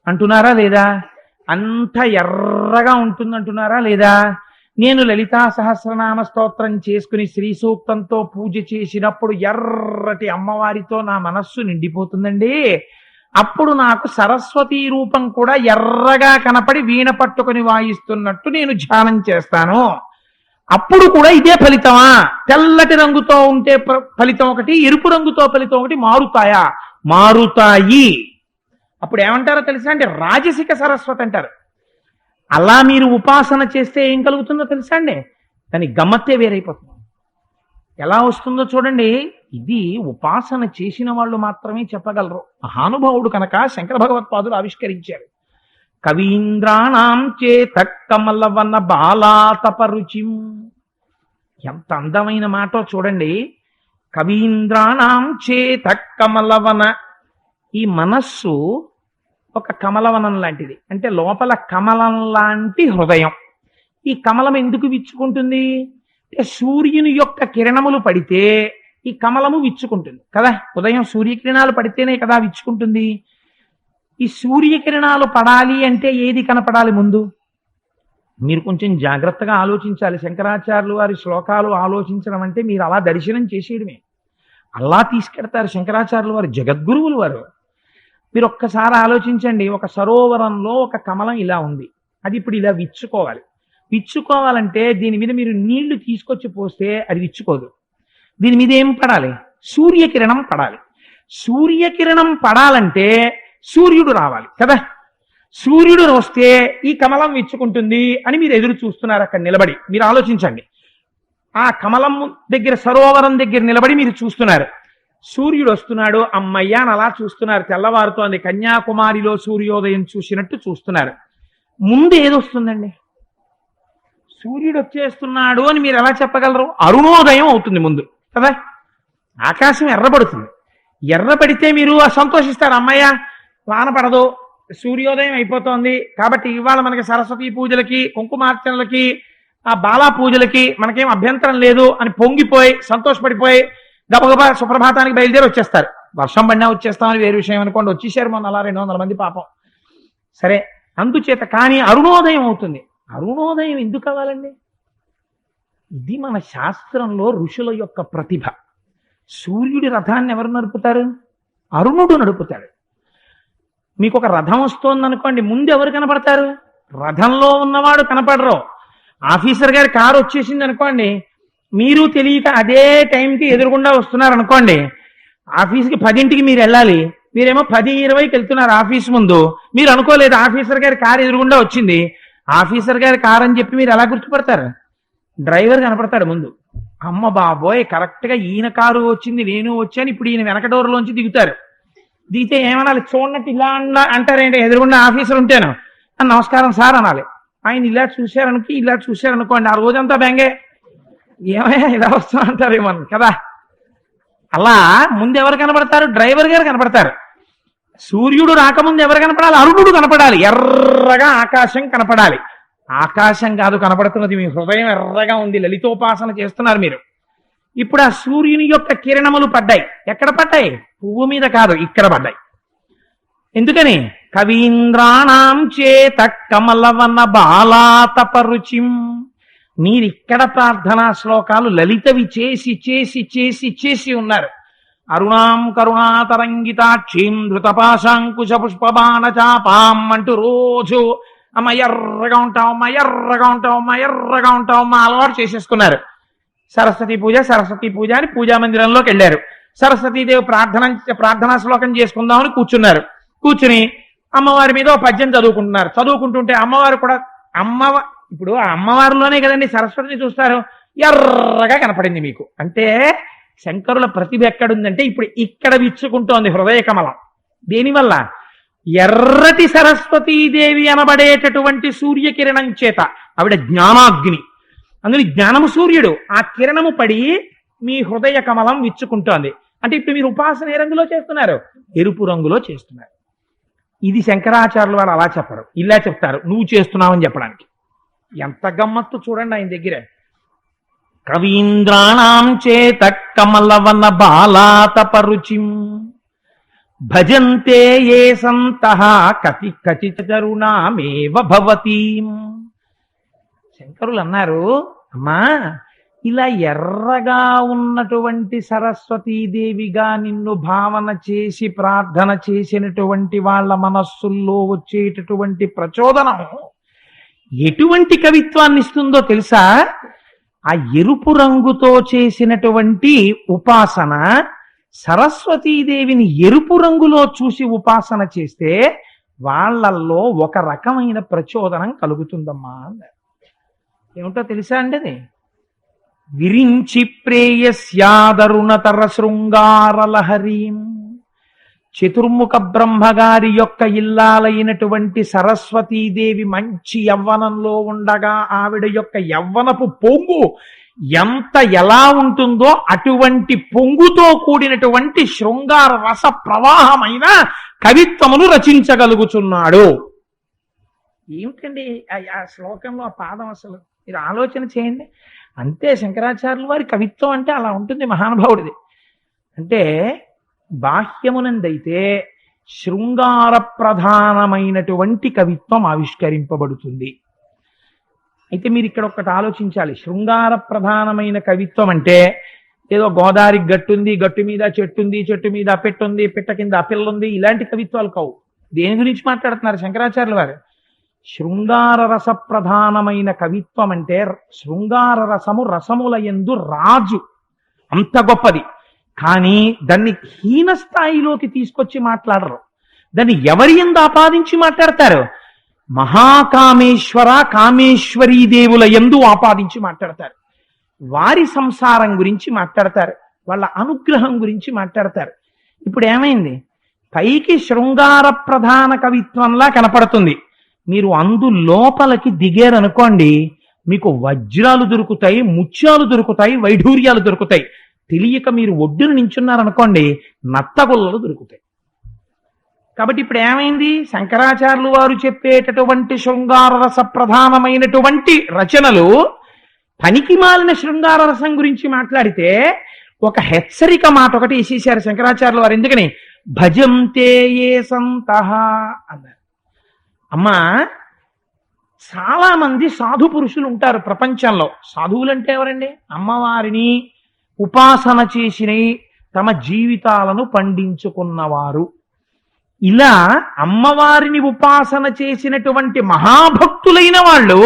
అంటున్నారా లేదా? అంత ఎర్రగా ఉంటుందంటున్నారా లేదా? నేను లలితా సహస్రనామ స్తోత్రం చేసుకుని శ్రీ సూక్తంతో పూజ చేసినప్పుడు ఎర్రటి అమ్మవారితో నా మనస్సు నిండిపోతుందండి. అప్పుడు నాకు సరస్వతీ రూపం కూడా ఎర్రగా కనపడి వీణ పట్టుకొని వాయిస్తున్నట్టు నేను ధ్యానం చేస్తాను. అప్పుడు కూడా ఇదే ఫలితమా? తెల్లటి రంగుతో ఉంటే ఫలితం ఒకటి, ఎరుపు రంగుతో ఫలితం ఒకటి మారుతాయా? మారుతాయి. అప్పుడు ఏమంటారో తెలుసా అండి? రాజసిక సరస్వతి అంటారు. అలా మీరు ఉపాసన చేస్తే ఏం కలుగుతుందో తెలుసా అండి? దాని గమ్మత్తే వేరైపోతుంది. ఎలా వస్తుందో చూడండి. ఇది ఉపాసన చేసిన వాళ్ళు మాత్రమే చెప్పగలరు. మహానుభావుడు కనుక శంకర భగవత్పాదులు ఆవిష్కరించారు. కవీంద్రాణం చేత కమలవన బాలాతపరుచిం. ఎంత అందమైన మాటో చూడండి. కవీంద్రాణం చేత కమలవన. ఈ మనస్సు ఒక కమలవనం లాంటిది. అంటే లోపల కమలం లాంటి హృదయం. ఈ కమలం ఎందుకు విచ్చుకుంటుంది అంటే సూర్యుని యొక్క కిరణములు పడితే ఈ కమలము విచ్చుకుంటుంది కదా. ఉదయం సూర్యకిరణాలు పడితేనే కదా విచ్చుకుంటుంది. ఈ సూర్యకిరణాలు పడాలి అంటే ఏది కనపడాలి ముందు? మీరు కొంచెం జాగ్రత్తగా ఆలోచించాలి. శంకరాచార్యులు వారి శ్లోకాలు ఆలోచించడం అంటే మీరు అలా దర్శనం చేసేయడమే. అలా తీసుకెడతారు శంకరాచార్యులు వారు, జగద్గురువులు వారు. మీరు ఒక్కసారి ఆలోచించండి. ఒక సరోవరంలో ఒక కమలం ఇలా ఉంది. అది ఇప్పుడు ఇలా విచ్చుకోవాలి. విచ్చుకోవాలంటే దీని మీద మీరు నీళ్లు తీసుకొచ్చి పోస్తే అది విచ్చుకోదు. దీని మీద ఏం పడాలి? సూర్యకిరణం పడాలి. సూర్యకిరణం పడాలంటే సూర్యుడు రావాలి కదా. సూర్యుడు వస్తే ఈ కమలం విచ్చుకుంటుంది అని మీరు ఎదురు చూస్తున్నారు అక్కడ నిలబడి. మీరు ఆలోచించండి. ఆ కమలం దగ్గర, సరోవరం దగ్గర నిలబడి మీరు చూస్తున్నారు. సూర్యుడు వస్తున్నాడు, అమ్మయ్య అని అలా చూస్తున్నారు. తెల్లవారుతోంది, కన్యాకుమారిలో సూర్యోదయం చూసినట్టు చూస్తున్నారు. ముందు ఏదొస్తుందండి? సూర్యుడు వచ్చేస్తున్నాడు అని మీరు ఎలా చెప్పగలరు? అరుణోదయం అవుతుంది ముందు కదా. ఆకాశం ఎర్రబడుతుంది. ఎర్రబడితే మీరు సంతోషిస్తారు, అమ్మయ్య వాన పడదు, సూర్యోదయం అయిపోతోంది, కాబట్టి ఇవాళ మనకి సరస్వతి పూజలకి, కుంకుమార్చనలకి, ఆ బాలా పూజలకి మనకేం అభ్యంతరం లేదు అని పొంగిపోయి సంతోషపడిపోయి గబగబా సుప్రభాతానికి బయలుదేరి వచ్చేస్తారు. వర్షం పడినా వచ్చేస్తామని వేరే విషయం అనుకోండి. వచ్చేసారు మొన్న అలా 200 మంది పాపం. సరే, అందుచేత కానీ అరుణోదయం అవుతుంది. అరుణోదయం ఎందుకు కావాలండి? ఇది మన శాస్త్రంలో ఋషుల యొక్క ప్రతిభ. సూర్యుడి రథాన్ని ఎవరు నడుపుతారు? అరుణుడు నడుపుతాడు. మీకు ఒక రథం వస్తోందనుకోండి, ముందు ఎవరు కనపడతారు? రథంలో ఉన్నవాడు కనపడరు. ఆఫీసర్ గారి కారు వచ్చేసింది అనుకోండి, మీరు తెలియక అదే టైంకి ఎదురుగుండా వస్తున్నారు అనుకోండి. ఆఫీస్కి 10ంటికి మీరు వెళ్ళాలి, మీరేమో 10:20కి వెళ్తున్నారు ఆఫీస్ ముందు. మీరు అనుకోలేదు ఆఫీసర్ గారి కారు ఎదురుగుండా వచ్చింది. ఆఫీసర్ గారి కారు అని చెప్పి మీరు ఎలా గుర్తుపడతారు? డ్రైవర్ కనపడతాడు ముందు. అమ్మ బాబోయ్, కరెక్ట్గా ఈయన కారు వచ్చింది, నేను వచ్చాను, ఇప్పుడు ఈయన వెనక డోర్లోంచి దిగుతారు. దిగితే ఏమనాలి? చూడనట్టు ఇలా అంటారేంటి? ఎదురుగుండా ఆఫీసర్ ఉంటేను నమస్కారం సార్ అనాలి. ఆయన ఇలా చూశారనుకోండి, ఆ రోజంతా బెంగే, ఏమయ్యా ఇలా వస్తా అంటారేమో కదా. అలా ముందు ఎవరు కనపడతారు? డ్రైవర్ గారు కనపడతారు. సూర్యుడు రాకముందు ఎవరు కనపడాలి? అరుణుడు కనపడాలి. ఎర్రగా ఆకాశం కనపడాలి. ఆకాశం కాదు కనపడుతున్నది, మీ హృదయం ఎర్రగా ఉంది. లలితోపాసన చేస్తున్నారు మీరు. ఇప్పుడు ఆ సూర్యుని యొక్క కిరణములు పడ్డాయి. ఎక్కడ పడ్డాయి? పువ్వు మీద కాదు, ఇక్కడ పడ్డాయి. ఎందుకని? కవీంద్రాణం చేత కమలవన బాలాతపరుచిం. మీరిక్కడ ప్రార్థనా శ్లోకాలు లలితవి చేసి చేసి చేసి చేసి ఉన్నారు. అరుణాం కరుణాతరంగితాక్షీం ధృతపాశాంకుశ పుష్పబాణ చాపాం అంటూ రోజు అమ్మ ఎర్రగా ఉంటాం, అమ్మ ఎర్రగా ఉంటాం, అమ్మ ఎర్రగా ఉంటాం అమ్మ అలవాటు చేసేసుకున్నారు. సరస్వతి పూజ అని పూజా మందిరంలోకి వెళ్ళారు. సరస్వతీదేవి ప్రార్థనా శ్లోకం చేసుకుందామని కూర్చున్నారు. కూర్చుని అమ్మవారి మీద ఒక పద్యం చదువుకుంటున్నారు. చదువుకుంటుంటే అమ్మవారు కూడా ఇప్పుడు ఆ అమ్మవారిలోనే కదండి సరస్వతిని చూస్తారు. ఎర్రగా కనపడింది మీకు. అంటే శంకరుల ప్రతిభ ఎక్కడుందంటే ఇప్పుడు ఇక్కడ విచ్చుకుంటోంది హృదయ కమలం. దేనివల్ల? ఎర్రటి సరస్వతీదేవి అనబడేటటువంటి సూర్యకిరణం చేత. ఆవిడ జ్ఞానాగ్ని, అందుని జ్ఞానము సూర్యుడు. ఆ కిరణము పడి మీ హృదయ కమలం విచ్చుకుంటోంది. అంటే ఇప్పుడు మీరు ఉపాసన ఏ రంగులో చేస్తున్నారు? ఎరుపు రంగులో చేస్తున్నారు. ఇది శంకరాచార్యులు వారు అలా చెప్పరు, ఇలా చెప్తారు నువ్వు చేస్తున్నావని చెప్పడానికి. ఎంత గమ్మత్తు చూడండి ఆయన దగ్గర. కవీంద్రాణం చేత కమలవన బాలాతపరుచిం భజంతే ఏ సంతః కతి కచిత తరుణామేవ భవతీం. శంకరులు అన్నారు, అమ్మా ఇలా ఎర్రగా ఉన్నటువంటి సరస్వతీదేవిగా నిన్ను భావన చేసి ప్రార్థన చేసినటువంటి వాళ్ళ మనస్సుల్లో వచ్చేటటువంటి ప్రచోదనం ఎటువంటి కవిత్వాన్ని ఇస్తుందో తెలుసా? ఆ ఎరుపు రంగుతో చేసినటువంటి ఉపాసన సరస్వతీదేవిని ఎరుపు రంగులో చూసి ఉపాసన చేస్తే వాళ్ళల్లో ఒక రకమైన ప్రచోదనం కలుగుతుందమ్మా అన్నారు. ఏమిటో తెలుసా అండి అది? విరించి ప్రేయస్యాదరుణతర శృంగారలహరీం. చతుర్ముఖ బ్రహ్మగారి యొక్క ఇల్లాలైనటువంటి సరస్వతీదేవి మంచి యవ్వనంలో ఉండగా ఆవిడ యొక్క యవ్వనపు పొంగు ఎలా ఉంటుందో అటువంటి పొంగుతో కూడినటువంటి శృంగార రస ప్రవాహమైన కవిత్వమును రచించగలుగుతున్నాడు. ఏమిటండి ఆ శ్లోకంలో ఆ పాదం అసలు మీరు ఆలోచన చేయండి. అంతే శంకరాచార్యుల వారి కవిత్వం అంటే అలా ఉంటుంది మహానుభావుడిది. అంటే బాహ్యమునందైతే శృంగార ప్రధానమైనటువంటి కవిత్వం ఆవిష్కరింపబడుతుంది. అయితే మీరు ఇక్కడ ఒక్కటి ఆలోచించాలి. శృంగార ప్రధానమైన కవిత్వం అంటే ఏదో గోదావరికి గట్టుంది, గట్టు మీద చెట్టుంది, చెట్టు మీద పెట్టుంది, పిట్ట కింద పిల్లుంది, ఇలాంటి కవిత్వాలు కావు. దేని గురించి మాట్లాడుతున్నారు శంకరాచార్యుల వారు? శృంగార రస ప్రధానమైన కవిత్వం అంటే శృంగార రసము రసముల యందు రాజు, అంత గొప్పది. కానీ దాన్ని హీన స్థాయిలోకి తీసుకొచ్చి మాట్లాడరు. దాన్ని ఎవరి యందు ఆపాదించి మాట్లాడతారు? మహాకామేశ్వర కామేశ్వరీ దేవుల యందు ఆపాదించి మాట్లాడతారు. వారి సంసారం గురించి మాట్లాడతారు, వాళ్ళ అనుగ్రహం గురించి మాట్లాడతారు. ఇప్పుడు ఏమైంది? పైకి శృంగార ప్రధాన కవిత్వంలా కనపడుతుంది. మీరు అందు లోపలికి దిగారనుకోండి, మీకు వజ్రాలు దొరుకుతాయి, ముత్యాలు దొరుకుతాయి, వైఢూర్యాలు దొరుకుతాయి. తెలియక మీరు ఒడ్డును నించున్నారనుకోండి, నత్తగొల్లలు దొరుకుతాయి. కాబట్టి ఇప్పుడు ఏమైంది? శంకరాచార్యులు వారు చెప్పేటటువంటి శృంగార రస ప్రధానమైనటువంటి రచనలు పనికి మాలిన శృంగార రసం గురించి మాట్లాడితే ఒక హెచ్చరిక మాట ఒకటి వేసేశారు శంకరాచార్యులు వారు. ఎందుకని? భజంతే ఏ సంతః అన్నారు. అమ్మా, చాలా మంది సాధు పురుషులు ఉంటారు ప్రపంచంలో. సాధువులంటే ఎవరండి? అమ్మవారిని ఉపాసన చేసిన తమ జీవితాలను పండించుకున్నవారు. ఇలా అమ్మవారిని ఉపాసన చేసినటువంటి మహాభక్తులైన వాళ్ళు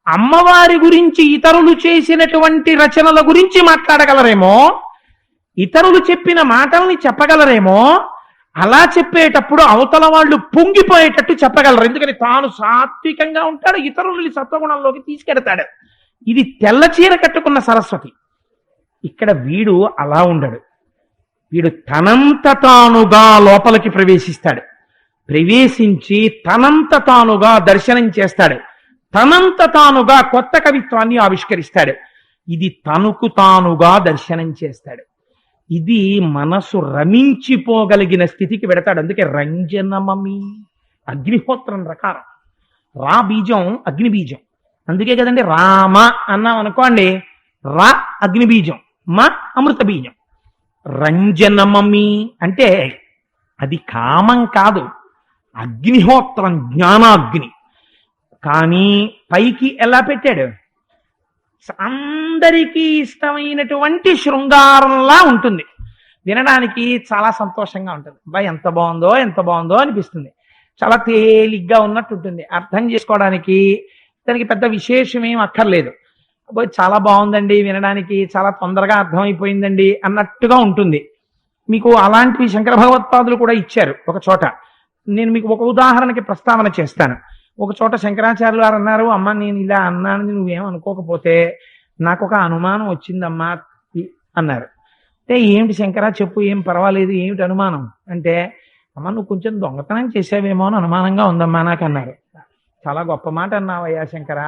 అమ్మవారి గురించి ఇతరులు చేసినటువంటి రచనల గురించి మాట్లాడగలరేమో, ఇతరులు చెప్పిన మాటల్ని చెప్పగలరేమో. అలా చెప్పేటప్పుడు అవతల వాళ్ళు పొంగిపోయేటట్టు చెప్పగలరు. ఎందుకని? తాను సాత్వికంగా ఉంటాడు, ఇతరులని సత్వగుణంలోకి తీసుకెడతాడు. ఇది తెల్ల చీర కట్టుకున్న సరస్వతి. ఇక్కడ వీడు అలా ఉండడు. వీడు తనంత తానుగా లోపలికి ప్రవేశిస్తాడు. ప్రవేశించి తనంత తానుగా దర్శనం చేస్తాడు. తనంత తానుగా కొత్త కవిత్వాన్ని ఆవిష్కరిస్తాడు. ఇది తనకు తానుగా దర్శనం చేస్తాడు. ఇది మనసు రమించిపోగలిగిన స్థితికి పెడతాడు. అందుకే రంజనమమి, అగ్నిహోత్రం ప్రకారం. రా బీజం అగ్ని బీజం. అందుకే కదండి రామ అన్నాం అనుకోండి, రా అగ్ని బీజం, మా అమృత బీజం. రంజనమమి అంటే అది కామం కాదు, అగ్నిహోత్రం, జ్ఞానాగ్ని. కానీ పైకి ఎలా పెట్టాడు? అందరికీ ఇష్టమైనటువంటి శృంగారంలా ఉంటుంది. వినడానికి చాలా సంతోషంగా ఉంటుంది. బా ఎంత బాగుందో ఎంత బాగుందో అనిపిస్తుంది. చాలా తేలిగ్గా ఉన్నట్టు ఉంటుంది. అర్థం చేసుకోవడానికి దానికి పెద్ద విశేషం ఏం అక్కర్లేదు. చాలా బాగుందండి, వినడానికి చాలా తొందరగా అర్థమైపోయిందండి అన్నట్టుగా ఉంటుంది. మీకు అలాంటివి శంకర భగవత్పాదులు కూడా ఇచ్చారు ఒక చోట. నేను మీకు ఒక ఉదాహరణకి ప్రస్తావన చేస్తాను. ఒక చోట శంకరాచార్యులు గారు అన్నారు, అమ్మ నేను ఇలా అన్నాను నువ్వేం అనుకోకపోతే నాకు ఒక అనుమానం వచ్చిందమ్మా అన్నారు. అంటే ఏమిటి శంకరా చెప్పు, ఏం పర్వాలేదు, ఏమిటి అనుమానం అంటే, అమ్మ నువ్వు కొంచెం దొంగతనం చేసావేమో అని అనుమానంగా ఉందమ్మా నాకు అన్నారు. చాలా గొప్ప మాట అన్నావయ్యా శంకరా,